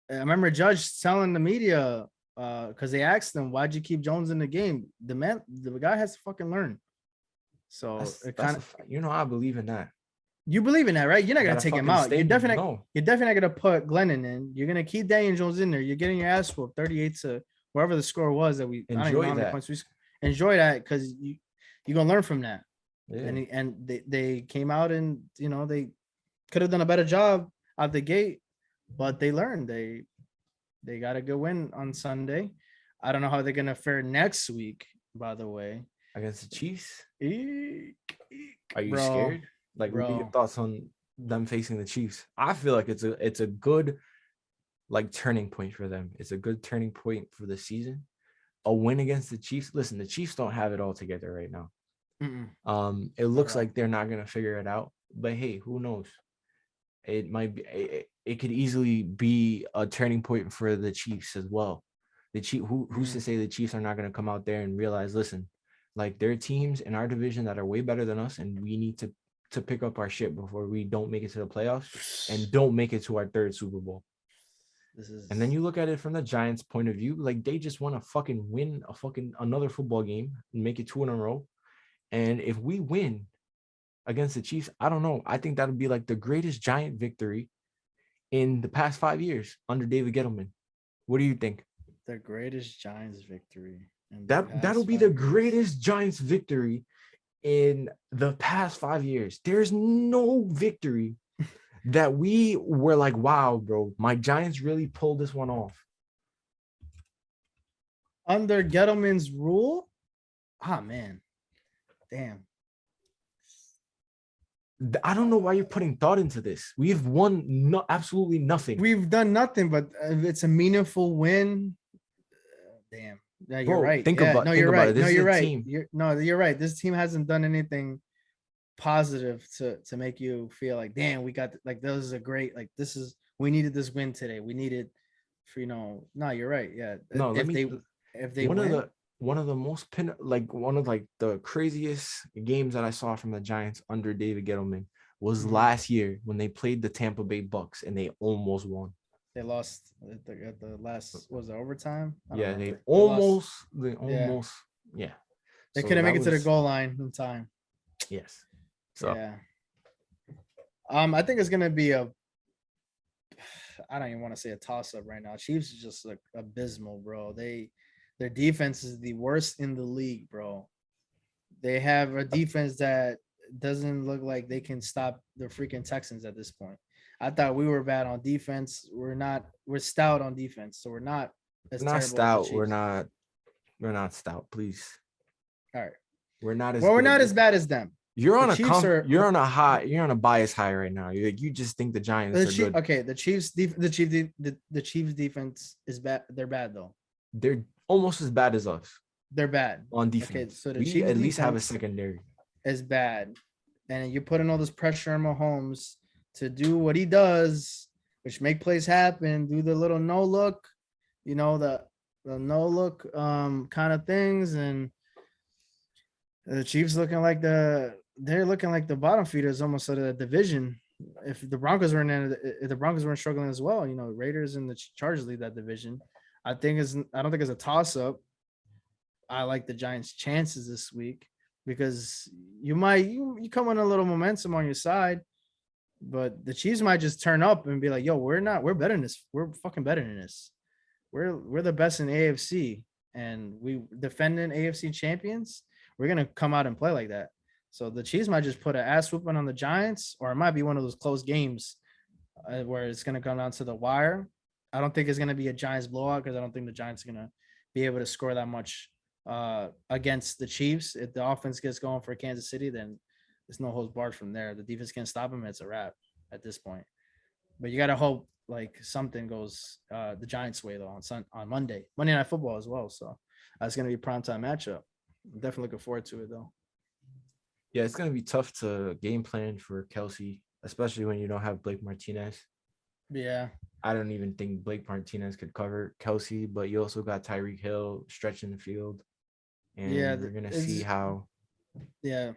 remember Judge telling the media because they asked him, "Why'd you keep Jones in the game?" The guy has to fucking learn. So it kind of, I believe in that. you believe in that, right? You're not gonna take him out. You're definitely not gonna put Glennon in. You're gonna keep Daniel Jones in there. You're getting your ass whooped 38 to wherever the score was that we enjoy. I don't even know how many points we enjoy that because you're gonna learn from that. Yeah. And they came out and they could have done a better job out the gate, but they learned. They got a good win on Sunday. I don't know how they're gonna fare next week, by the way. Against the Chiefs? Are you scared? Like, what are your thoughts on them facing the Chiefs? I feel like it's a good turning point for them. It's a good turning point for the season. A win against the Chiefs. Listen, the Chiefs don't have it all together right now. It looks like they're not gonna figure it out. But hey, who knows? It might be. It could easily be a turning point for the Chiefs as well. The Chiefs. Who's to say the Chiefs are not gonna come out there and realize, listen, like there are teams in our division that are way better than us, and we need to pick up our shit before we don't make it to the playoffs and don't make it to our third Super Bowl. And then you look at it from the Giants' point of view, like they just want to fucking win another football game and make it 2 in a row. And if we win against the Chiefs, I don't know. I think that would be like the greatest Giant victory in the past 5 years under David Gettleman. What do you think? The greatest Giants victory. That'll be the greatest Giants victory in the past 5 years. There's no victory that we were like, wow, bro, my Giants really pulled this one off. Under Gettleman's rule? Ah, man. Damn. I don't know why you're putting thought into this. We've won absolutely nothing. We've done nothing, but it's a meaningful win. Damn. Yeah, you're right. Think about it. You're right. You're right. This team hasn't done anything positive to make you feel like, damn, we got like this is a great we needed this win today. We needed for no, you're right. Yeah. No, if they win, one of the craziest games that I saw from the Giants under David Gettleman was last year when they played the Tampa Bay Bucks and they almost won. They lost at the last, was it overtime? Yeah, they almost. They couldn't make it to the goal line in time. Yes. So yeah. I think it's gonna be I don't even want to say a toss-up right now. Chiefs is just like abysmal, bro. Their defense is the worst in the league, bro. They have a defense that doesn't look like they can stop the freaking Texans at this point. I thought we were bad on defense. We're stout on defense, so we're not as We're not terrible as the stout. We're Chiefs. not. We're not stout. Please. All right. We're not as Well, we're not as good. bad as them. You're The on a Chiefs are you're on a high. You're on a bias high right now. You just think the Giants the are Chiefs. good. Okay, the Chiefs defense is bad. They're bad though. They're almost as bad as us They're bad. on Okay, defense. so the We Chiefs at least have a defense secondary. is bad, and you're putting all this pressure on Mahomes to do what he does, which make plays happen, do the little no look, the no look kind of things, and the Chiefs they're looking like the bottom feeders almost of the division. If the Broncos weren't struggling as well, Raiders and the Chargers lead that division. I don't think it's a toss up. I like the Giants' chances this week because you come on a little momentum on your side, but the Chiefs might just turn up and be like, "Yo, we're better than this. We're fucking better than this. We're the best in AFC, and we defending AFC champions. We're gonna come out and play like that." So the Chiefs might just put an ass whooping on the Giants, or it might be one of those close games where it's gonna come down to the wire. I don't think it's gonna be a Giants blowout because I don't think the Giants are gonna be able to score that much against the Chiefs. If the offense gets going for Kansas City, then there's no holds barred from there. The defense can't stop them. It's a wrap at this point. But you gotta hope like something goes the Giants' way though on Monday Night Football as well. So that's gonna be a primetime matchup. I'm definitely looking forward to it though. Yeah, it's gonna be tough to game plan for Kelsey, especially when you don't have Blake Martinez. Yeah. I don't even think Blake Martinez could cover Kelsey, but you also got Tyreek Hill stretching the field. And we're gonna see how James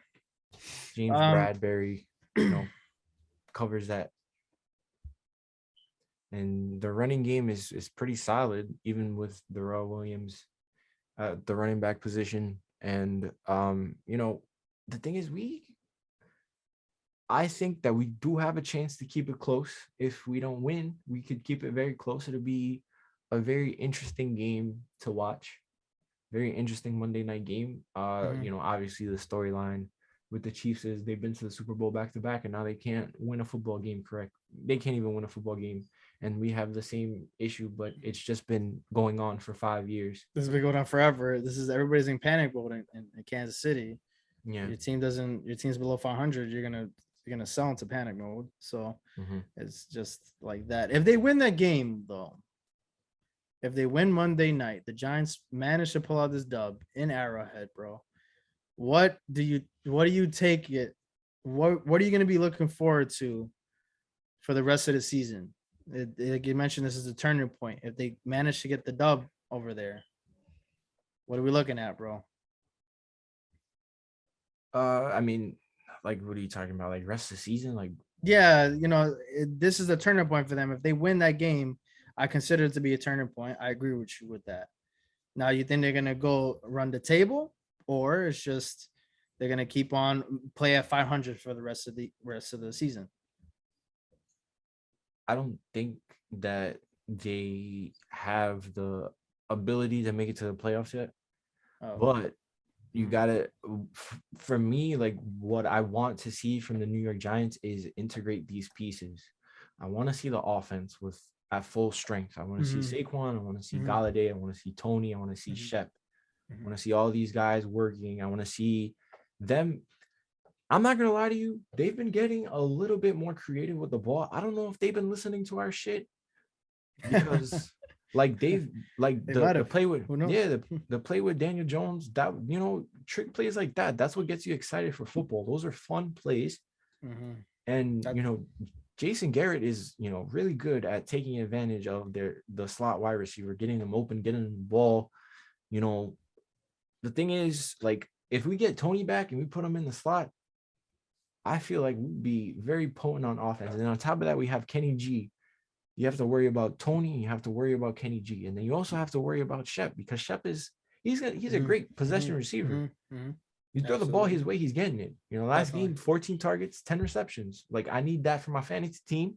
Bradbury, covers that. And the running game is pretty solid, even with Darrell Williams at the running back position. And the thing is, I think that we do have a chance to keep it close. If we don't win, we could keep it very close. It'll be a very interesting game to watch. Very interesting Monday night game. Obviously the storyline with the Chiefs is they've been to the Super Bowl back-to-back, and now they can't win a football game, correct? They can't even win a football game. And we have the same issue, but it's just been going on for 5 years. This has been going on forever. Everybody's in panic mode in Kansas City. Yeah. Your team's below 500, you're gonna sell into panic mode. So it's just like that. If they win that game though, if they win Monday night, the Giants manage to pull out this dub in Arrowhead, bro. What do you take it? What are you gonna be looking forward to for the rest of the season? Like you mentioned, this is a turning point. If they manage to get the dub over there, what are we looking at, bro? I mean, like, what are you talking about? Like, rest of the season? Like, yeah, this is a turning point for them. If they win that game, I consider it to be a turning point. I agree with you with that. Now, you think they're gonna go run the table, or it's just they're gonna keep on play at 500 for the rest of the season? I don't think that they have the ability to make it to the playoffs yet. But you gotta, for me, like what I want to see from the New York Giants is integrate these pieces. I want to see the offense at full strength. I want to see Saquon. I want to see Galladay. I want to see Tony. I want to see Shep. I want to see all these guys working. I want to see them. I'm not gonna lie to you. They've been getting a little bit more creative with the ball. I don't know if they've been listening to our shit because like the play with the play with Daniel Jones, that trick plays like that's what gets you excited for football. Those are fun plays. And Jason Garrett is really good at taking advantage of the slot wide receiver, getting them open, getting them the ball. The thing is, like, if we get Tony back and we put him in the slot, I feel like we'd be very potent on offense. And on top of that, we have Kenny G. You have to worry about Tony. You have to worry about Kenny G. And then you also have to worry about Shep, because Shep he's a great possession receiver. You throw the ball his way, he's getting it. Last game, 14 targets, 10 receptions. Like, I need that for my fantasy team.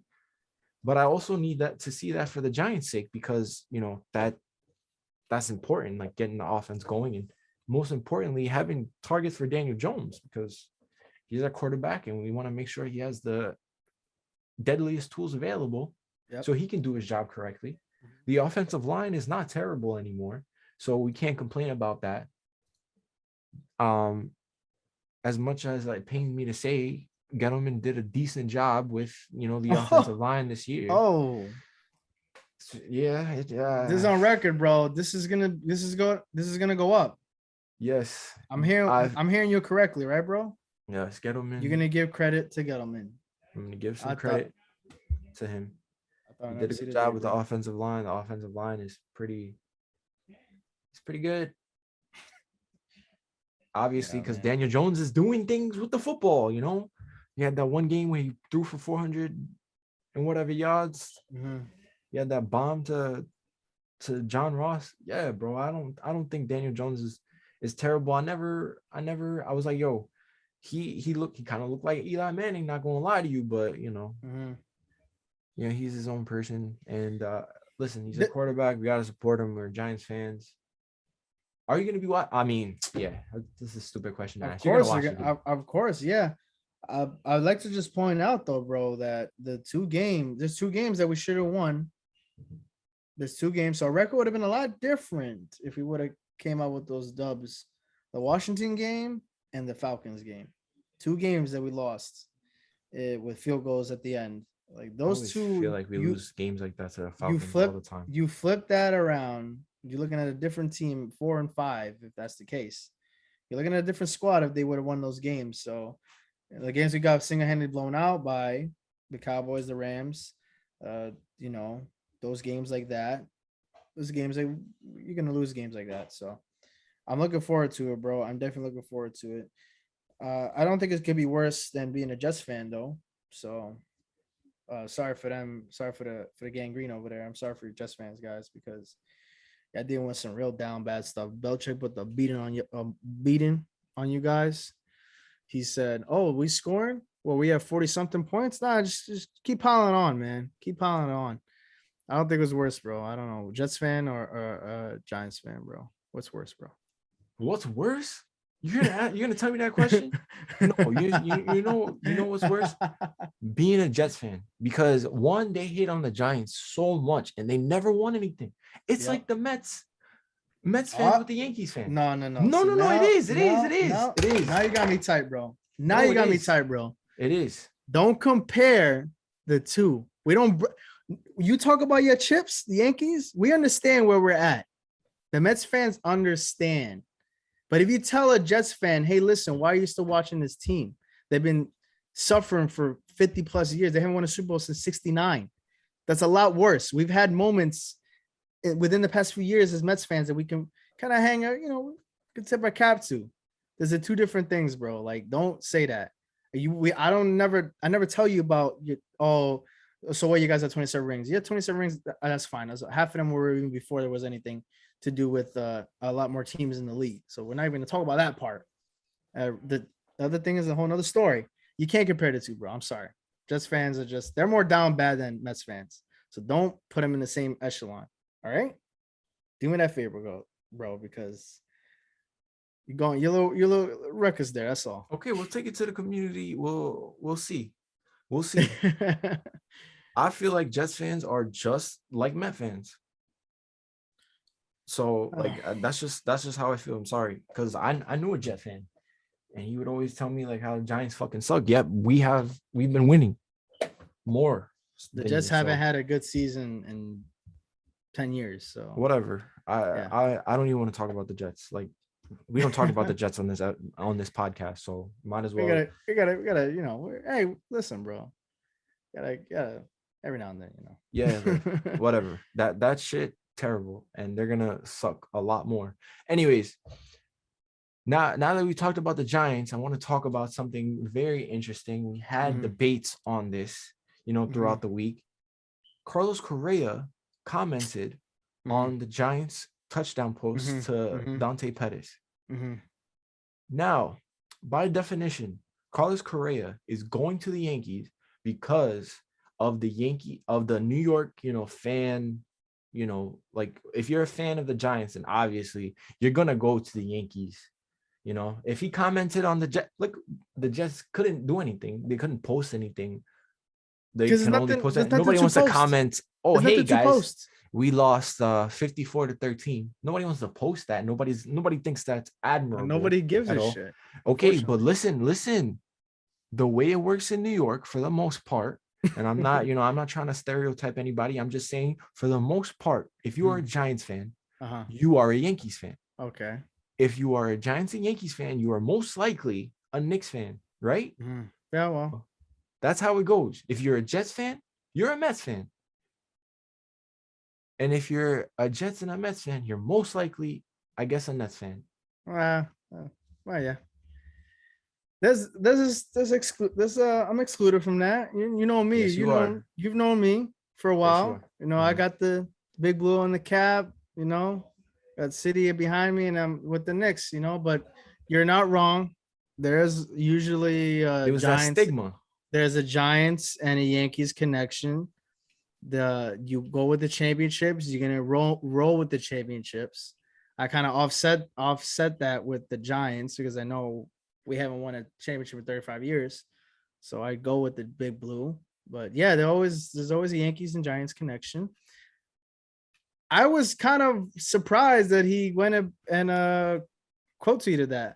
But I also need that to see that for the Giants' sake, because, that's important, like getting the offense going. And most importantly, having targets for Daniel Jones, because he's our quarterback and we want to make sure he has the deadliest tools available, so he can do his job correctly. The offensive line is not terrible anymore, so we can't complain about that. As much as it pains me to say, Gettleman did a decent job with the offensive line this year. Oh, yeah, this is on record, bro. This is gonna go up. Yes, I'm hearing you correctly, right, bro? Yes, Gettleman. You're gonna give credit to Gettleman. I'm gonna give some credit to him. He did a good job with the offensive line. The offensive line is pretty good. Obviously, because Daniel Jones is doing things with the football. You had that one game where he threw for 400 and whatever yards. Mm-hmm. He had that bomb to John Ross. Yeah, bro. I don't think Daniel Jones is terrible. I was like, yo, he kind of looked like Eli Manning, not gonna lie to you, but he's his own person. And listen, he's a quarterback. We gotta support him. We're Giants fans. Are you gonna be what? I mean, yeah, this is a stupid question to ask. Of course, yeah. I'd like to just point out though, bro, that there's two games that we should have won. There's 2 games, so our record would have been a lot different if we would have came out with those dubs. The Washington game and the Falcons game, 2 games that we lost with field goals at the end. Like those two, I feel like we lose games like that to the Falcons all the time. You flip that around. You're looking at a different team, 4-5, if that's the case. You're looking at a different squad if they would have won those games. So the games we got single-handedly blown out by the Cowboys, the Rams, those games like that. Those games, you're going to lose games like that. So I'm looking forward to it, bro. I'm definitely looking forward to it. I don't think it could be worse than being a Jets fan, though. So sorry for them. Sorry for the gangrene over there. I'm sorry for your Jets fans, guys, because I dealing with some real down bad stuff. Belichick put the beating on you guys. He said, "Oh, we scoring? Well, we have 40-something points. Nah, just keep piling on, man. Keep piling on." I don't think it was worse, bro. I don't know, Jets fan or Giants fan, bro. What's worse, bro? What's worse? You're gonna tell me that question? No, you know what's worse? Being a Jets fan, because one, they hate on the Giants so much and they never won anything. It's like the Mets fans with the Yankees fans. No. It is. Now you got me tight, bro. You got me tight, bro. It is. Don't compare the two. We don't. You talk about your chips, the Yankees. We understand where we're at. The Mets fans understand. But if you tell a Jets fan, hey, listen, why are you still watching this team? They've been suffering for 50 plus years. They haven't won a Super Bowl since 69. That's a lot worse. We've had moments within the past few years as Mets fans that we can kind of hang out, can tip our cap to. There's 2 different things, bro. Like, don't say that. I never tell you about so what, you guys have 27 rings. Yeah, 27 rings, that's fine. Half of them were even before there was anything to do with a lot more teams in the league. So we're not even going to talk about that part. The other thing is a whole nother story. You can't compare the 2, bro. I'm sorry. Jets fans are they're more down bad than Mets fans. So don't put them in the same echelon. All right? Do me that favor, bro, because you're going, your little records there. That's all. Okay, we'll take it to the community. We'll see. We'll see. I feel like Jets fans are just like Met fans. So that's just how I feel. I'm sorry, because I knew a Jet fan, and he would always tell me like how the Giants fucking suck. Yep, we've been winning more. The Jets haven't had a good season in 10 years. So whatever. I don't even want to talk about the Jets. Like, we don't talk about the Jets on this podcast, so might as well. We gotta. Hey, listen, bro. Gotta every now and then, Yeah, like, whatever. That shit terrible, and they're gonna suck a lot more. Anyways, now that we talked about the Giants, I want to talk about something very interesting. We had debates on this, throughout the week. Carlos Correa commented on the Giants touchdown post to Dante Pettis. Now, by definition, Carlos Correa is going to the Yankees because of the New York, fan. Like, if you're a fan of the Giants, then obviously you're gonna go to the Yankees. If he commented on the Jets, look, the Jets couldn't do anything. They couldn't post anything They Because can only post there's that. nothing Nobody to wants to post. comment, oh, There's hey nothing to guys, post. we lost 54-13. Nobody wants to post that. Nobody thinks that's admirable Nobody gives at a all. shit. Okay, but Unfortunately. listen. The way it works in New York, for the most part, and I'm not, I'm not trying to stereotype anybody. I'm just saying, for the most part, if you are a Giants fan, you are a Yankees fan. Okay. If you are a Giants and Yankees fan, you are most likely a Knicks fan, right? Yeah, well, That's how it goes. If you're a Jets fan, you're a Mets fan. And if you're a Jets and a Mets fan, you're most likely, I guess, a Nets fan. well, yeah. I'm excluded from that. You know me. Yes, you are. You've known me for a Yes, you while. are. I got the big blue on the cap. Got City behind me, and I'm with the Knicks. But you're not wrong. There's usually It was that Giants. stigma. There's a Giants and a Yankees connection. You go with the championships. You're gonna roll with the championships. I kind of offset that with the Giants because I know we haven't won a championship in 35 years. So I go with the big blue. But yeah, there's always a Yankees and Giants connection. I was kind of surprised that he went and quote tweeted that.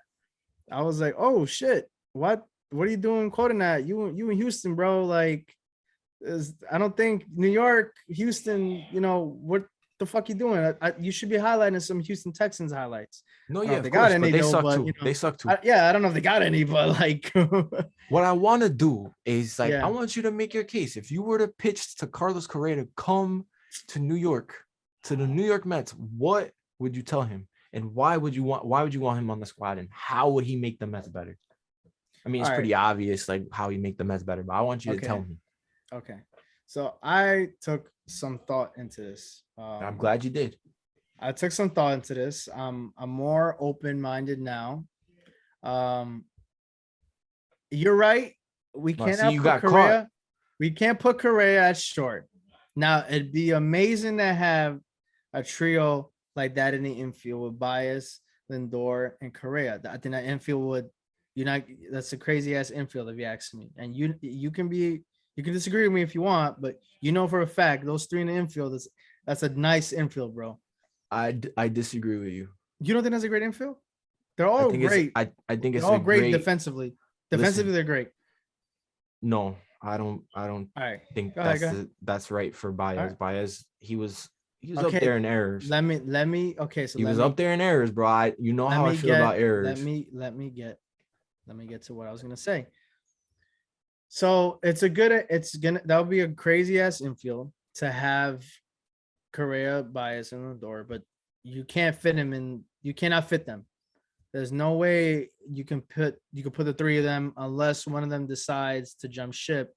I was like, oh shit, what are you doing quoting that? You in Houston, bro. Like, I don't think New York, Houston, what the fuck you doing? You should be highlighting some Houston Texans highlights. No, I don't yeah, know if of they got course, any but they though, suck but too. They suck too. I don't know if they got any, but like What I want to do is like, yeah. I want you to make your case. If you were to pitch to Carlos Correa to come to New York, to the New York Mets, what would you tell him? And why would you want him on the squad? And how would he make the Mets better? I mean, it's pretty obvious, like how he make the Mets better, but I want you to tell me. Okay. So I took some thought into this. I'm glad you did. I took some thought into this. I'm more open-minded now. You're right. We cannot put Correa. We can't put Correa at short. Now it'd be amazing to have a trio like that in the infield with Baez, Lindor, and Correa. I think that infield that's a crazy ass infield if you ask me. And you can disagree with me if you want, but for a fact those three in the infield that's a nice infield, bro. I disagree with you. You don't think that's a great infield? They're all great. I think it's all great defensively. Defensively, they're great. No, I don't think that's right for Baez. Right. Baez, he was up there in errors. Let me okay. So he was up there in errors, bro. How I feel about errors. Let me get to what I was gonna say. So that would be a crazy ass infield to have Correa, Baez, and Lindor, but you can't fit him in. You cannot fit them. There's no way you can put the three of them unless one of them decides to jump ship,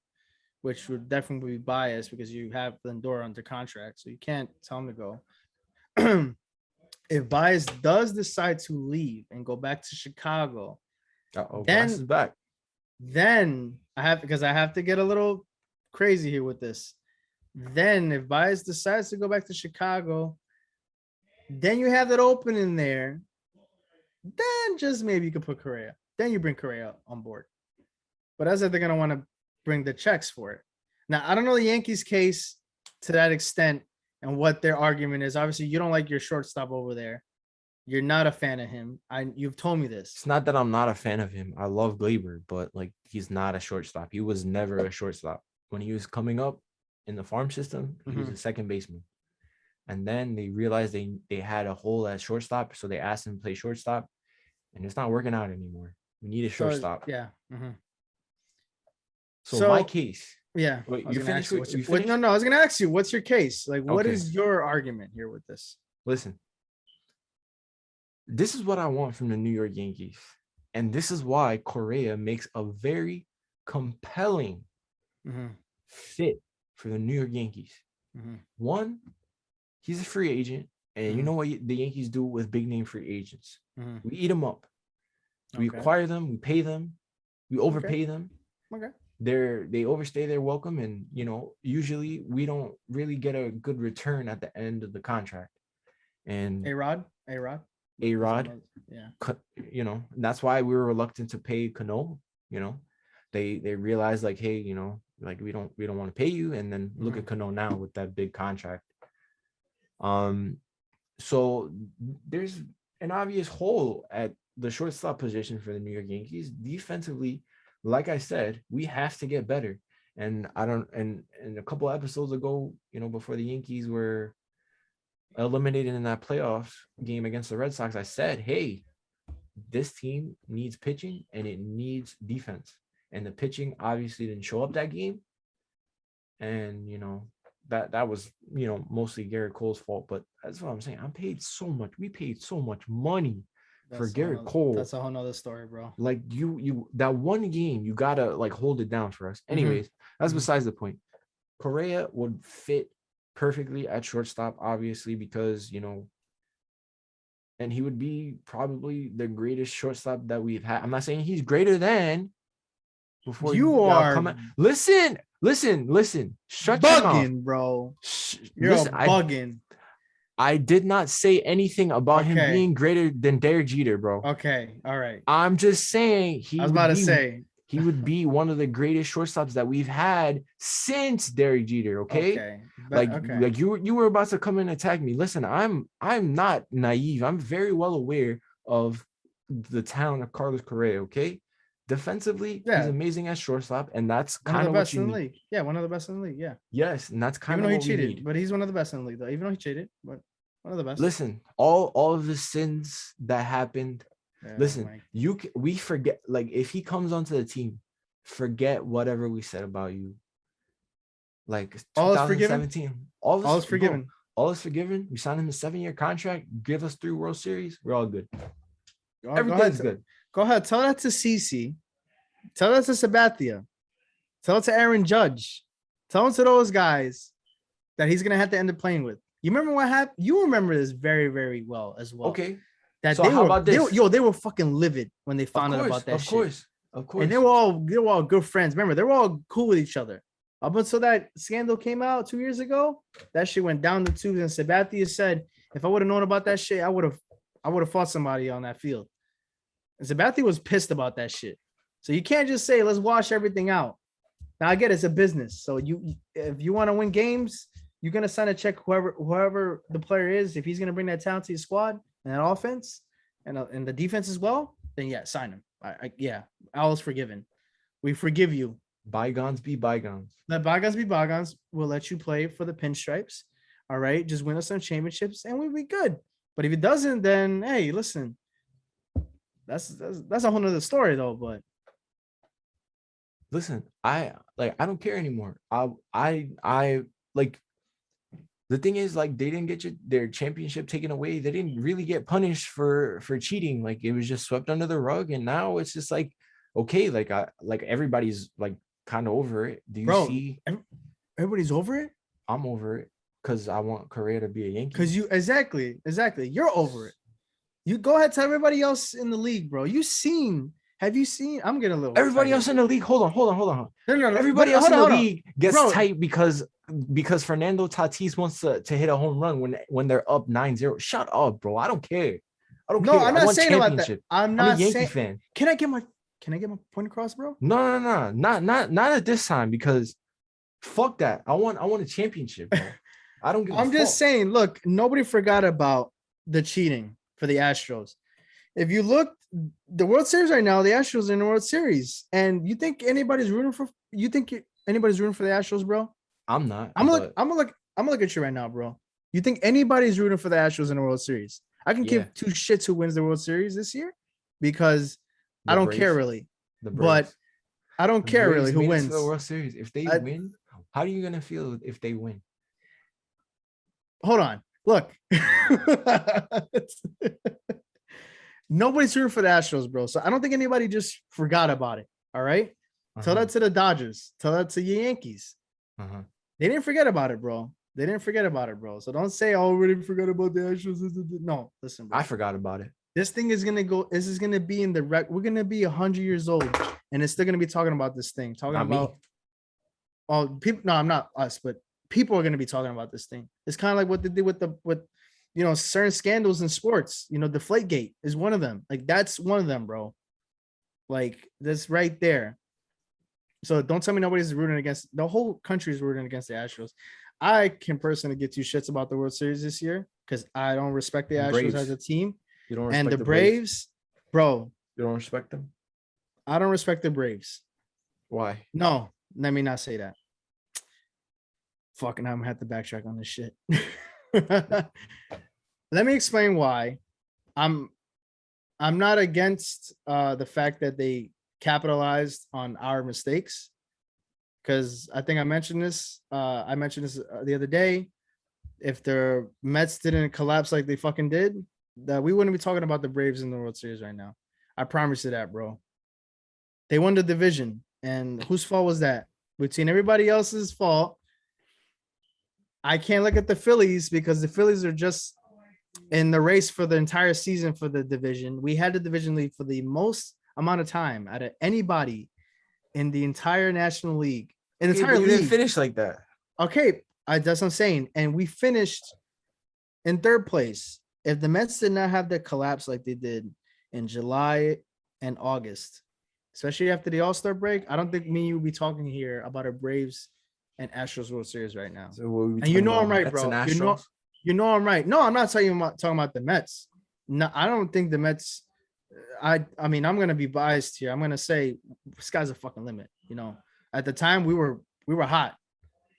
which would definitely be Baez because you have Lindor under contract, so you can't tell him to go. If Baez does decide to leave and go back to Chicago, Baez is back. Then I have to get a little crazy here with this. Then if Baez decides to go back to Chicago, then you have that opening there. Then just maybe you could put Correa. Then you bring Correa on board. But as if they're gonna want to bring the checks for it. Now I don't know the Yankees case to that extent and what their argument is. Obviously, you don't like your shortstop over there. You're not a fan of him. You've told me this. It's not that I'm not a fan of him. I love Glaber, but like he's not a shortstop. He was never a shortstop. When he was coming up in the farm system, he was a second baseman. And then they realized they had a hole at shortstop, so they asked him to play shortstop, and it's not working out anymore. We need a shortstop. Yeah. So my case. Yeah. Wait, you finished? No, I was gonna ask you, what's your case? Like, what is your argument here with this? Listen. This is what I want from the New York Yankees. And this is why Correa makes a very compelling fit for the New York Yankees. One, he's a free agent. And you know what the Yankees do with big name free agents? We eat them up. We acquire them. We pay them. We overpay them. They overstay their welcome. And, usually we don't really get a good return at the end of the contract. And A-Rod. That's why we were reluctant to pay Cano. They realized like, hey, Like we don't want to pay you. And then look at Cano now with that big contract. So there's an obvious hole at the shortstop position for the New York Yankees. Defensively, like I said, we have to get better. And and a couple of episodes ago, before the Yankees were eliminated in that playoffs game against the Red Sox, I said, hey, this team needs pitching and it needs defense. And the pitching obviously didn't show up that game. And, that was, mostly Garrett Cole's fault. But that's what I'm saying. We paid so much money for Garrett Cole. That's a whole nother story, bro. Like you that one game, you gotta like hold it down for us. Anyways, that's besides the point. Correa would fit perfectly at shortstop, obviously, because and he would be probably the greatest shortstop that we've had. I'm not saying he's greater than. Before you are listen. Shut bugging, your mouth, bro. You're bugging. I did not say anything about him being greater than Derek Jeter, bro. Okay, all right. I'm just saying I was about to say he would be one of the greatest shortstops that we've had since Derek Jeter. Okay. Like you were about to come and attack me. Listen, I'm not naive. I'm very well aware of the talent of Carlos Correa. Okay. Defensively, he's amazing at shortstop, and that's kind of the best what you in the need. league. Yeah, one of the best in the league. Yeah. Yes, and that's kind of what he cheated, we need. but he's one of the best in the league, though. Even though he cheated, but one of the best. Listen, all of the sins that happened. Listen, we forget. Like if he comes onto the team, forget whatever we said about you. Like 2017, all is forgiven. All is forgiven. We signed him a 7-year contract. Give us 3 World Series. We're all good. Everything's good. Go ahead. Tell that to CC. Tell that to Sabathia. Tell it to Aaron Judge. Tell it to those guys that he's gonna have to end up playing with. You remember what happened? You remember this very, very well as well. Okay. That so how about this? They were fucking livid when they found out about that shit. Of course. And they were all good friends. Remember, they were all cool with each other. Up until that scandal came out 2 years ago, that shit went down the tubes. And Sabathia said, if I would have known about that shit, I would have fought somebody on that field. And Sabathia was pissed about that shit. So you can't just say, let's wash everything out. Now I get it's a business. So if you want to win games, you're gonna sign a check whoever the player is. If he's gonna bring that talent to your squad and that offense and the defense as well, then yeah, sign him. All is forgiven. We forgive you. Bygones be bygones. Let bygones be bygones. We'll let you play for the pinstripes. All right, just win us some championships and we'll be good. But if it doesn't, then hey, listen, that's a whole nother story though. But listen, I don't care anymore. I like the thing is like they didn't get their championship taken away. They didn't really get punished for cheating. Like it was just swept under the rug, and now it's just like okay, like everybody's like kind of over it. Do you see? Everybody's over it. I'm over it because I want Correa to be a Yankee. Because you exactly. You're over it. You go ahead, tell everybody else in the league, bro. Have you seen? I'm getting a little. Everybody else in the league. Hold on. No. Everybody else in the league gets tight because Fernando Tatis wants to hit a home run when they're up 9-0. Shut up, bro. I don't care. I'm not saying about that. I'm a Yankee fan. Can I get my point across, bro? No. Not at this time because fuck that. I want a championship, bro. I don't give a fuck. I'm just saying, look, nobody forgot about the cheating for the Astros. If you look, the World Series right now, the Astros are in the World Series, and you think anybody's rooting for the Astros, bro? I'm not. I'm gonna look at you right now, bro. You think anybody's rooting for the Astros in the World Series? I can give 2 shits who wins the World Series this year because I don't care really. But I don't care really who wins the World Series. If they win, how are you gonna feel if they win? Hold on. Look. Nobody's rooting for the Astros, bro. So I don't think anybody just forgot about it. All right. Tell that to the Dodgers. Tell that to the Yankees. They didn't forget about it, bro. So don't say, oh, we didn't forget about the Astros. No, listen, bro. I forgot about it. This thing is going to go. This is going to be in the wreck. We're going to be 100 years old and it's still going to be talking about this thing. People. No, I'm not us, but people are going to be talking about this thing. It's kind of like what they did with certain scandals in sports. Deflategate is one of them. Like that's one of them, bro. Like that's right there. So don't tell me nobody's rooting against, the whole country's rooting against the Astros. I can personally give two shits about the World Series this year because I don't respect the Astros Braves. as a team. You don't And respect the Braves? Braves, bro, You don't respect them? I don't respect the Braves. Why? No, let me not say that. Fucking, I'm gonna have to backtrack on this shit. Let me explain why. I'm not against the fact that they capitalized on our mistakes, because I think I mentioned this. I mentioned this the other day. If the Mets didn't collapse like they fucking did, that we wouldn't be talking about the Braves in the World Series right now. I promise you that, bro. They won the division, and whose fault was that? Between everybody else's fault. I can't look at the Phillies because the Phillies are just in the race for the entire season for the division. We had the division lead for the most amount of time out of anybody in the entire National League. In the entire you didn't league. finish like that. Okay, that's what I'm saying. And we finished in third place. If the Mets did not have that collapse like they did in July and August, especially after the All-Star break, I don't think me and you would be talking here about a Braves and Astros World Series right now. So what we And you know I'm right, Mets bro. and You know, Astros? I'm right. No, I'm not talking about the Mets. No, I don't think the Mets. I mean, I'm gonna be biased here. I'm gonna say sky's the fucking limit. You know, at the time we were hot,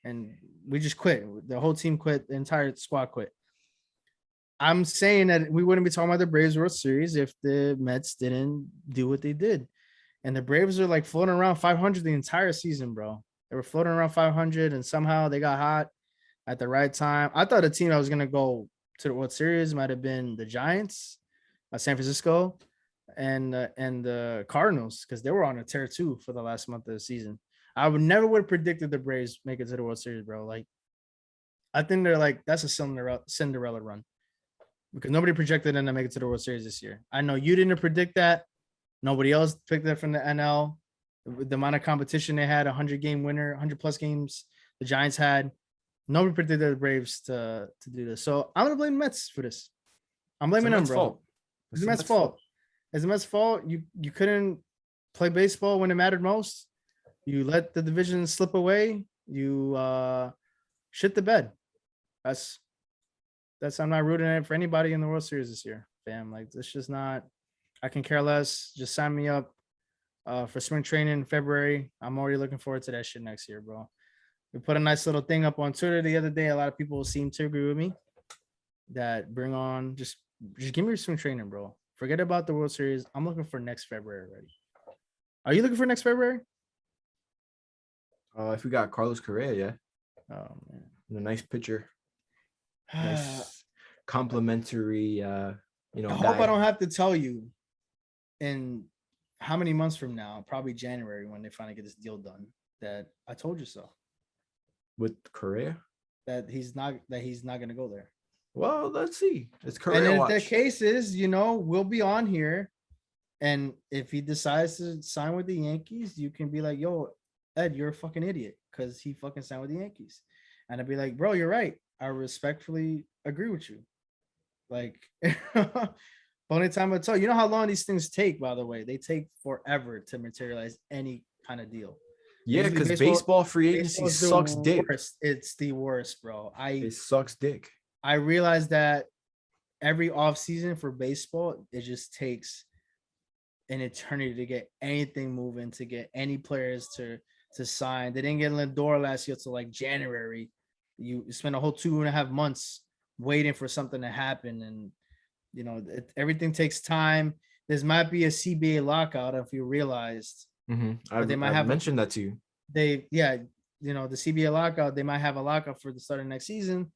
and we just quit. The whole team quit. The entire squad quit. I'm saying that we wouldn't be talking about the Braves World Series if the Mets didn't do what they did. And the Braves are like floating around 500 the entire season, bro. They were floating around 500, and somehow they got hot at the right time. I thought a team that was going to go to the World Series might have been the Giants, San Francisco, and the Cardinals, because they were on a tear too for the last month of the season. I would have predicted the Braves make it to the World Series, bro. Like, I think they're like, that's a Cinderella run, because nobody projected them to make it to the World Series this year. I know you didn't predict that. Nobody else picked it from the NL. The amount of competition they had, 100-game winner, 100+ games the Giants had. Nobody predicted the Braves to do this. So I'm gonna blame the Mets for this. I'm blaming them, bro. It's the Mets' fault. It's the Mets' fault. You couldn't play baseball when it mattered most. You let the division slip away. You shit the bed. That's I'm not rooting it for anybody in the World Series this year, fam. Like, this just not. I can care less. Just sign me up for spring training in February. I'm already looking forward to that shit next year, bro. We put a nice little thing up on Twitter the other day. A lot of people seem to agree with me that bring on just give me spring training, bro. Forget about the World Series. I'm looking for next February already. Are you looking for next February? If we got Carlos Correa, yeah. Oh man, a nice pitcher. Nice complimentary I hope I don't have to tell you in how many months from now, probably January, when they finally get this deal done, that I told you so. With Correa? That he's not going to go there. Well, let's see. It's Correa. And if the case is, we'll be on here, and if he decides to sign with the Yankees, you can be like, yo, Ed, you're a fucking idiot because he fucking signed with the Yankees. And I'd be like, bro, you're right. I respectfully agree with you. Like, only time I tell you know how long these things take, by the way. They take forever to materialize any kind of deal. Yeah, because baseball free agency sucks dick. It's the worst, bro. It sucks dick. I realized that every offseason for baseball, it just takes an eternity to get anything moving, to get any players to sign. They didn't get Lindor last year till like January. You spend a whole 2.5 months waiting for something to happen, and everything takes time. There might be a CBA lockout if you realized. They might have mentioned that to you. The CBA lockout. They might have a lockout for the start of next season,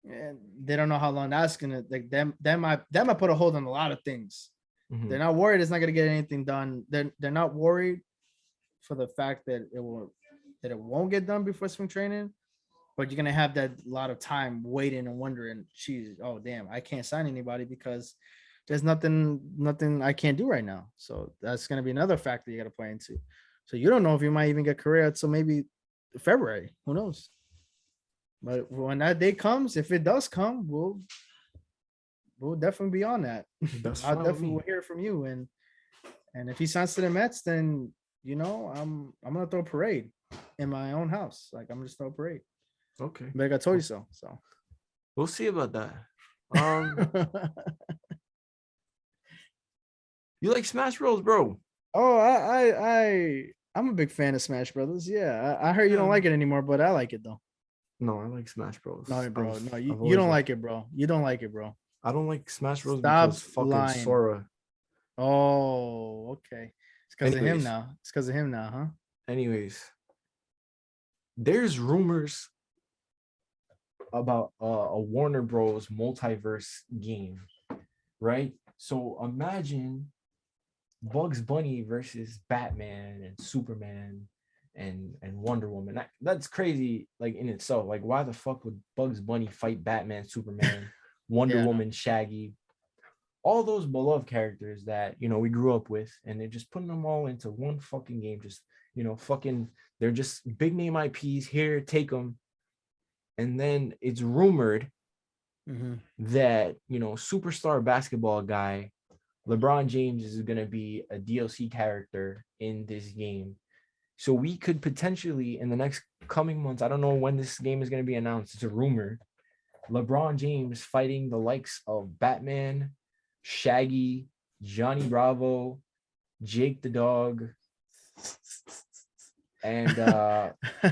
and they don't know how long that's gonna. Like that might put a hold on a lot of things. They're not worried it's not gonna get anything done. They're not worried for the fact that it won't get done before spring training, but you're gonna have that lot of time waiting and wondering, geez, oh damn, I can't sign anybody because there's nothing I can't do right now. So that's gonna be another factor you gotta play into. So you don't know if you might even get Correa until maybe February. Who knows? But when that day comes, if it does come, we'll definitely be on that. I'll definitely will hear from you. And if he signs to the Mets, then I'm gonna throw a parade in my own house. Like I'm just throw a parade. Okay. Like I told you so. So We'll see about that. You like Smash Bros, bro? Oh, I'm a big fan of Smash Brothers. Yeah, I heard you don't Yeah. like it anymore, but I like it though. No, I like Smash Bros. No, bro. No, I've you always don't liked. like it, bro. You don't like it, bro. I don't like Smash Bros because Stop fucking lying. Sora. Oh, okay. It's because of him Anyways, now. It's because of him now, huh? anyways, there's rumors about a Warner Bros multiverse game, right? So imagine Bugs Bunny versus Batman and Superman and Wonder Woman. That's crazy, like in itself. Like, why the fuck would Bugs Bunny fight Batman, Superman, Wonder Yeah, no. Woman, Shaggy, all those beloved characters that we grew up with, and they're just putting them all into one fucking game. Just fucking, they're just big name IPs. Here, take them. And then it's rumored that superstar basketball guy LeBron James is going to be a DLC character in this game. So we could potentially, in the next coming months, I don't know when this game is going to be announced, it's a rumor, LeBron James fighting the likes of Batman, Shaggy, Johnny Bravo, Jake the dog, and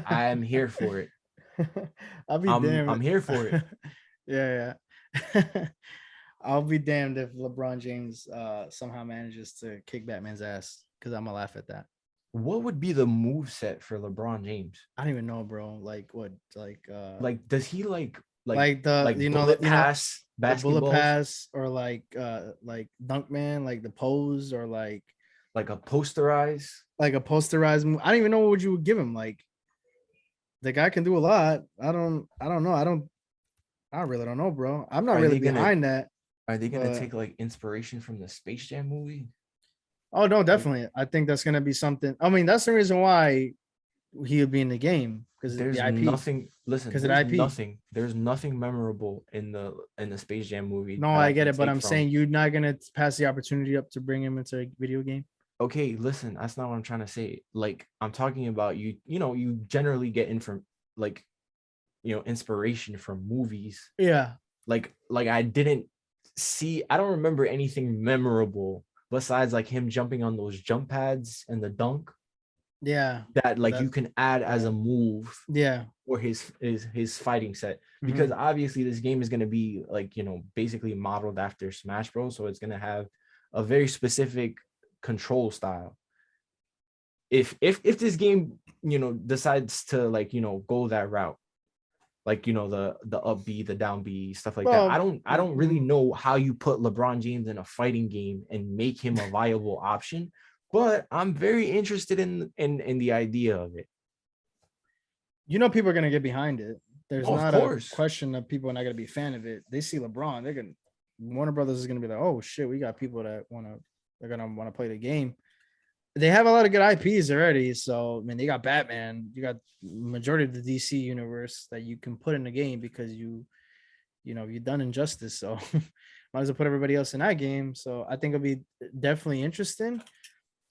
I'm here for it. I'll be I'm damned. here for it. Yeah. I'll be damned if LeBron James somehow manages to kick Batman's ass because I'm gonna laugh at that. What would be the move set for LeBron James? I don't even know, bro. Like what? Like does he like the bullet pass the bullet basketballs? pass or like dunk man, like the pose or like a posterized? like a posterized move. I don't even know what you would give him. Like the guy can do a lot. I don't know. I really don't know, bro. I'm not Are really they gonna behind that. are they gonna But take like inspiration from the Space Jam movie? oh no, definitely. I think that's gonna be something. I mean, that's the reason why he would be in the game because of There's the IP. nothing. Listen, Because of the IP. There's nothing memorable in the Space Jam movie No, that I I get can it, but take I'm from. saying you're not gonna pass the opportunity up to bring him into a video game. Okay, listen, that's not what I'm trying to say. Like, I'm talking about you generally get in from like inspiration from movies. Yeah. Like I don't remember anything memorable besides like him jumping on those jump pads and the dunk Yeah. that like That you can add as a move yeah. or his fighting set, because obviously this game is going to be like basically modeled after Smash Bros, so it's going to have a very specific control style. If this game decides to like go that route, like the up B, the down B, stuff like that, Well, I don't really know how you put LeBron James in a fighting game and make him a viable option, but I'm very interested in the idea of it. people are gonna get behind it. There's No, of not a course. question of people are not gonna be a fan of it. They see LeBron, they're gonna Warner Brothers is gonna be like, oh shit, we got people that they're gonna want to play the game. They have a lot of good IPs already. So I mean, they got Batman, you got majority of the DC universe that you can put in the game because you've done injustice. So might as well put everybody else in that game. So I think it'll be definitely interesting.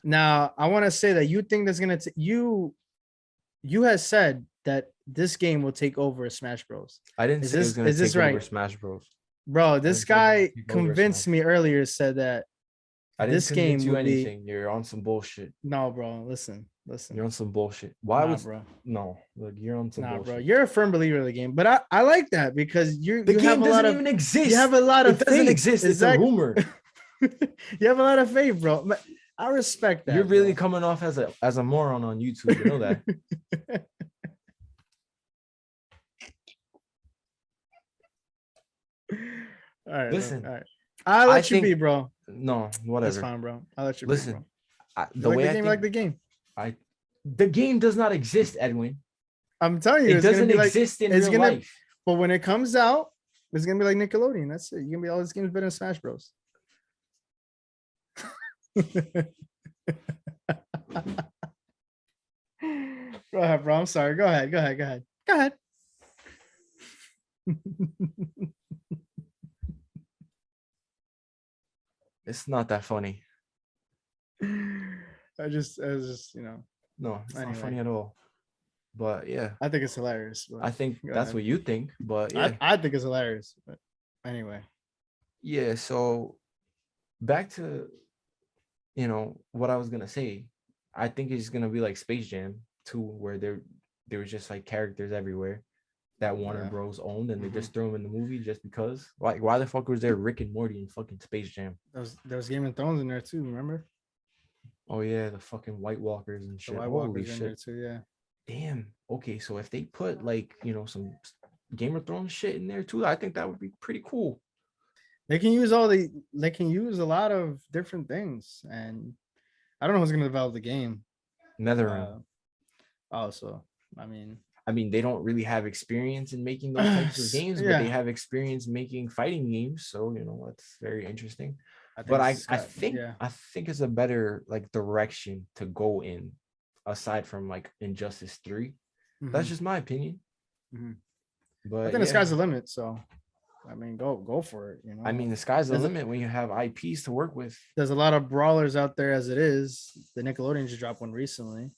Now I want to say that you think that's gonna you has said that this game will take over Smash Bros. I didn't say it was going to take over Smash Bros. Bro, this guy convinced me earlier, said that I didn't this game convince you would be anything. You're on some bullshit. no, bro. Listen. You're on some bullshit. Why Nah, would bro? no? Like you're on some Nah, bullshit. bro. You're a firm believer of the game, but I like that because The you game have a lot doesn't of even exist. you have a lot of It doesn't faith. exist. It's a rumor. You have a lot of faith, bro. I respect that. You're really bro. coming off as a moron on YouTube. You know that. All right, Listen, bro. All right. I'll let you think, be, bro. No, whatever. That's fine, bro. I'll let you Listen, be, bro. The way I like the game. The game does not exist, Edwin. I'm telling you, It doesn't exist in real life. But when it comes out, it's gonna be like Nickelodeon. That's it. You're gonna be all this game's better than Smash Bros. Go ahead, bro. I'm sorry. Go ahead. It's not that funny. I was just, you know. No, it's not Anyway, funny at all. But yeah, I think it's hilarious. But I think go that's ahead. what you think. But yeah, I think it's hilarious. But anyway, yeah. So back to what I was gonna say. I think it's gonna be like Space Jam 2, where there was just like characters everywhere that Warner yeah. Bros. Owned, and they Mhm. just threw them in the movie just because. Like, why the fuck was there Rick and Morty in fucking Space Jam? There was Game of Thrones in there too. Remember Oh yeah, the fucking White Walkers and the shit. White Holy Walkers in there shit. too. Yeah, Damn. Okay, so if they put like, some Game of Thrones shit in there too, I think that would be pretty cool. they can use a lot of different things, and I don't know who's gonna develop the game. Netherim. Uh, also, I mean, They don't really have experience in making those types of games, but they yeah, have experience making fighting games. So, that's very interesting. I think But it's I Scott. think Yeah. I think it's a better like direction to go in aside from like Injustice 3. That's Mhm, just my opinion. mhm. I But think the yeah, sky's the limit. So, I mean, go for it. You know, the sky's the there's a, limit when you have IPs to work with. there's a lot of brawlers out there as it is. The Nickelodeon just dropped one recently.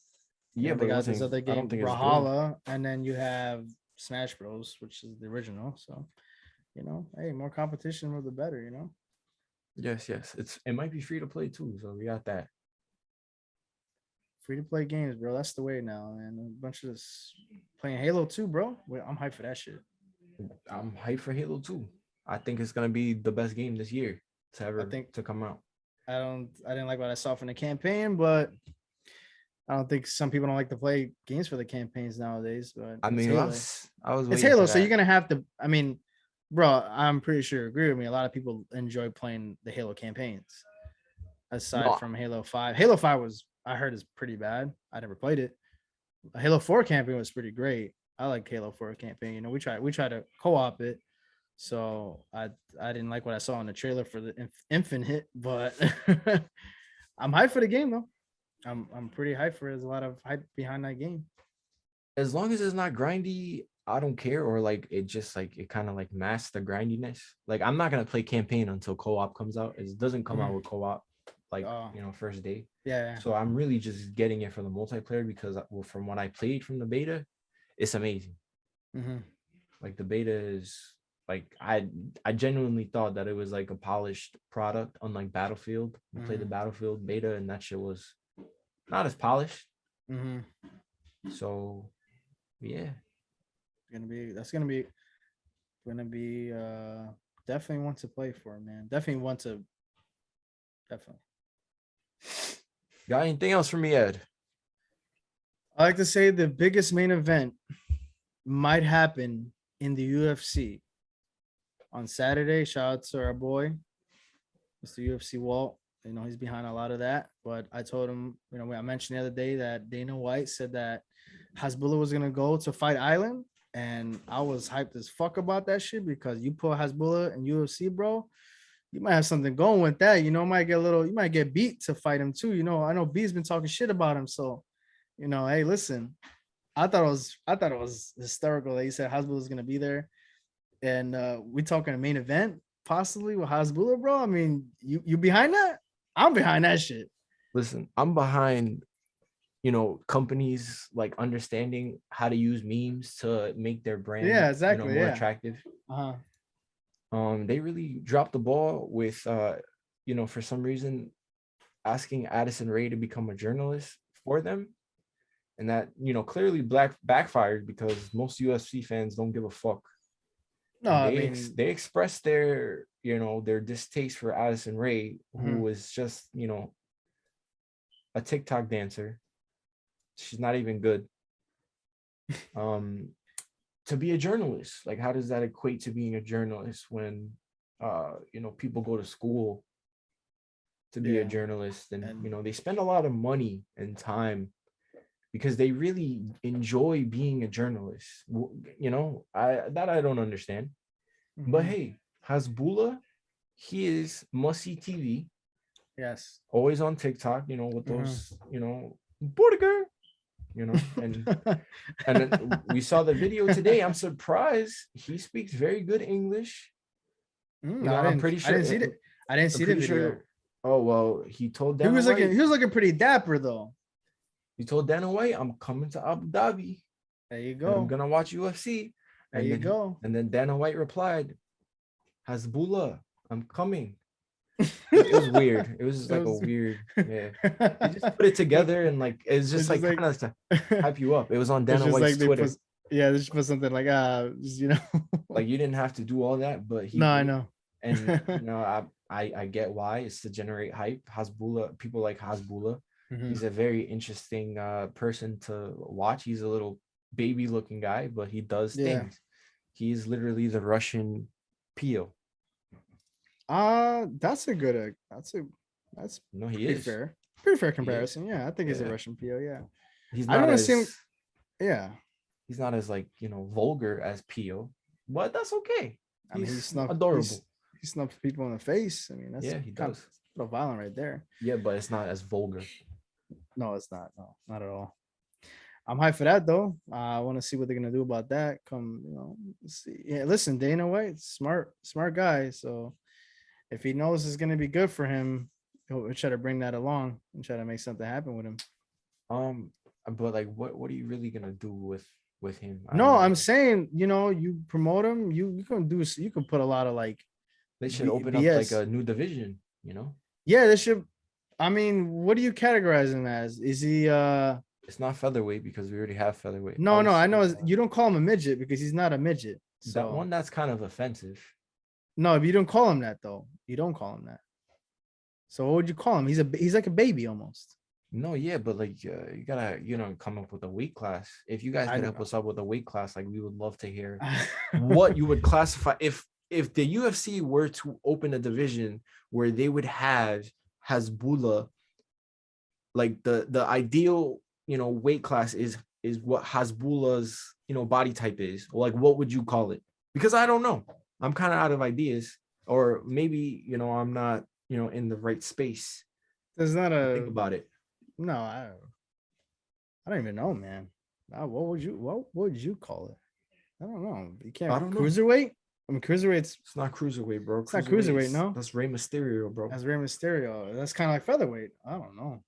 You Yeah, know, they but got this other I don't game, think it's good. Brawlhalla, and then you have Smash Bros, which is the original. So, hey, more competition, more the better. Yes, yes. It might be free to play too, so we got that. Free to play games, bro. That's the way now, and a bunch of this playing Halo 2, bro. Wait, I'm hyped for that shit. I'm hyped for Halo 2. I think it's gonna be the best game this year to I ever think to come out. I didn't like what I saw from the campaign, but I don't think some people don't like to play games for the campaigns nowadays. But I it's mean, Halo. I was It's waiting for Halo, so you're that. gonna have to. I mean, bro, I'm pretty sure you agree with me. A lot of people enjoy playing the Halo campaigns, aside No, from Halo 5. Halo 5 was I heard is pretty bad. I never played it. Halo 4 campaign was pretty great. I like Halo 4 campaign. We tried to co-op it. So I didn't like what I saw in the trailer for the Infinite, but I'm hyped for the game though. I'm pretty hyped for it. There's a lot of hype behind that game. as long as it's not grindy, I don't care. Or like it just like it kind of like masks the grindiness. Like I'm not gonna play campaign until co-op comes out. It doesn't come out Mhm. with co-op like Oh, first day. yeah. So I'm really just getting it for the multiplayer because from what I played from the beta, it's amazing. Mm-hmm. Like the beta is like I genuinely thought that it was like a polished product, unlike Battlefield. I played the Mm-hmm. Battlefield beta and that shit was not as polished. Mm-hmm. So yeah, That's gonna be definitely one to play for, man. Definitely. got anything else for me, Ed? I like to say the biggest main event might happen in the UFC on Saturday. Shout out to our boy, Mr. UFC Walt. He's behind a lot of that. But I told him, I mentioned the other day that Dana White said that Hasbulla was gonna go to Fight Island, and I was hyped as fuck about that shit because you put Hasbulla in UFC, bro. You might have something going with that. You might get beat to fight him too. I know B's been talking shit about him. So, hey, listen, I thought it was hysterical that he said Hasbulla was gonna be there. And we talking a main event possibly with Hasbulla, bro. I mean, you behind that? I'm behind that shit. Listen, I'm behind companies like understanding how to use memes to make their brand Yeah, exactly. more Yeah. attractive. Uh-huh. They really dropped the ball with for some reason asking Addison Rae to become a journalist for them, and that clearly backfired because most UFC fans don't give a fuck, No, and I mean, they expressed their their distaste for Addison Rae, who mhm. was just a TikTok dancer. She's not even good. Um, to be a journalist, like how does that equate to being a journalist when people go to school to be a Yeah, journalist, and and they spend a lot of money and time because they really enjoy being a journalist. I don't understand. But mhm. hey, Hasbullah, he is must see TV, Yes. always on TikTok, with Mhm. those, booty girl, and then we saw the video today. I'm surprised he speaks very good English. No, I I'm didn't. pretty I sure. didn't see it. I didn't I'm see the pretty sure. video. Oh well, he told He Dana was White. looking pretty dapper though. He told Dana White, "I'm coming to Abu Dhabi There you and I'm go. gonna watch UFC." There And you then he, go. and then Dana White replied, "Hezbollah, I'm coming." It was weird. It was just It like a was weird, yeah. He just put it together and like it's it's just just like like kind of to hype you up. It was on it's Dana just like White's they put Twitter. they just put something like Like you didn't have to do all that, but he No, I did. know. And I get why. It's to generate hype. Hasbullah, people like Hasbullah. Mhm. He's a very interesting person to watch. He's a little baby looking guy, but he does Yeah. things. He's literally the Russian Pio. That's a good that's No, he pretty is. fair. Pretty fair He is. comparison. Yeah, I think he's a Yeah. Russian PO. Yeah. He's I don't not want to see him. as Yeah. he's not as like vulgar as Pio, but that's okay. I mean, He's adorable. he snuffs people in the face. I mean, that's Yeah, he kind of does. a little violent right there. Yeah, but it's not as vulgar. No, it's not. No, not at all. I'm hyped for that though. I want to see what they're gonna do about that. Come, let's see. Yeah, listen, Dana White, smart guy. So if he knows it's gonna be good for him, he'll try to bring that along and try to make something happen with him. But like, what are you really gonna do with him? I No, don't I'm know. saying, you promote him, you can put a lot of like They should open up like BS. a new division. You know, Yeah, they should. I mean, what do you categorize him as? Is he it's not featherweight because we already have featherweight. no, I would I say, know you don't call him a midget because he's not a midget. that So one that's kind of offensive. no, if you don't call him that though. You don't call him that. So what would you call him? He's like a baby almost. No, yeah, but like you gotta come up with a weight class. If you guys I could know. help us out with a weight class, like we would love to hear what you would classify if the UFC were to open a division where they would have Hasbullah, like the ideal weight class is what Hasbullah's body type is. Like what would you call it? Because I don't know. I'm kind of out of ideas, or maybe I'm not in the right space There's not to think a about it. no. I don't even know, man. What would you call it? I don't know. You can't I don't know. cruiserweight. I mean, cruiserweight's It's not cruiserweight, bro. it's not cruiserweight, no. That's Rey Mysterio, bro. That's Rey Mysterio. That's kind of like featherweight. I don't know.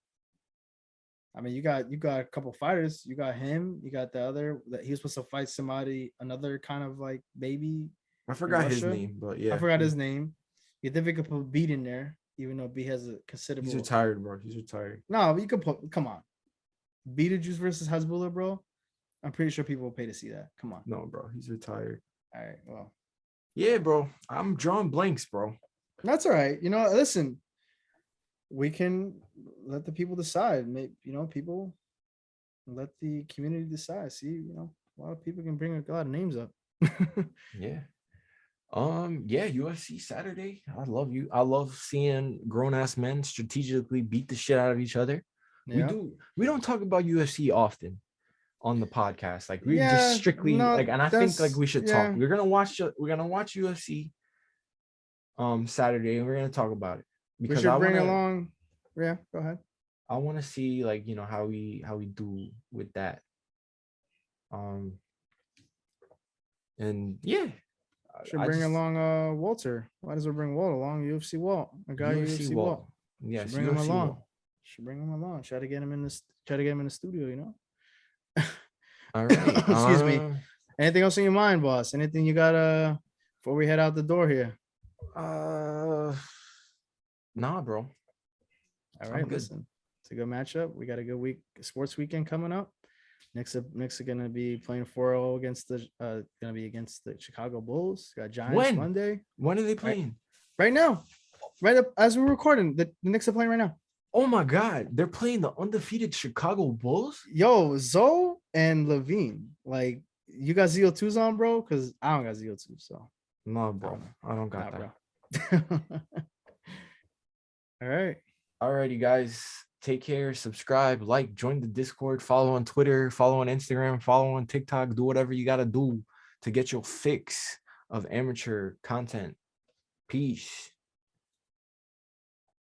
I mean, you got a couple fighters. You got him. You got the other that he was supposed to fight somebody, another kind of like baby. I forgot his Russia. name, but yeah. I forgot his name. You think we could put Beat in there, even though B has a considerable. He's retired, bro. He's retired. No, but you could put. Come on, Beetlejuice versus Hezbollah, bro. I'm pretty sure people will pay to see that. Come on. No, bro. He's retired. All right. Well. Yeah, bro. I'm drawing blanks, bro. That's all right. Listen. We can let the people decide. Maybe people let the community decide. See, a lot of people can bring a lot of names up. Yeah. Yeah, UFC Saturday. I love seeing grown-ass men strategically beat the shit out of each other. Yeah. We don't talk about UFC often on the podcast. Like we Yeah, just strictly no, like, and I think like we should talk. yeah. We're gonna watch UFC Saturday, and we're gonna talk about it. We should bring along. Yeah, go ahead. I want to see like how we do with that. And yeah, Should bring along Walter. Why does we bring Walt along? UFC Walt, a guy UFC Walt. Yes, should bring him UFC along. Walt. Should bring him along. Try to get him in this. Try to get him in the studio. All right. Excuse me. Anything else in your mind, boss? Anything you got before we head out the door here? Nah, bro. All right, listen. It's a good matchup. We got a good sports weekend coming up. Knicks are gonna be playing 4-0 against the Chicago Bulls. Got Giants Monday. When are they playing? Right now. Right up as we're recording. The Knicks are playing right now. Oh my god, they're playing the undefeated Chicago Bulls? Yo, Zoe and Levine. Like, you got ZO2s on, bro? Because I don't got ZO2, so. No, bro. I don't got that. Bro. All right. Alrighty, guys. Take care. Subscribe, like, join the Discord, follow on Twitter, follow on Instagram, follow on TikTok. Do whatever you gotta do to get your fix of amateur content. Peace.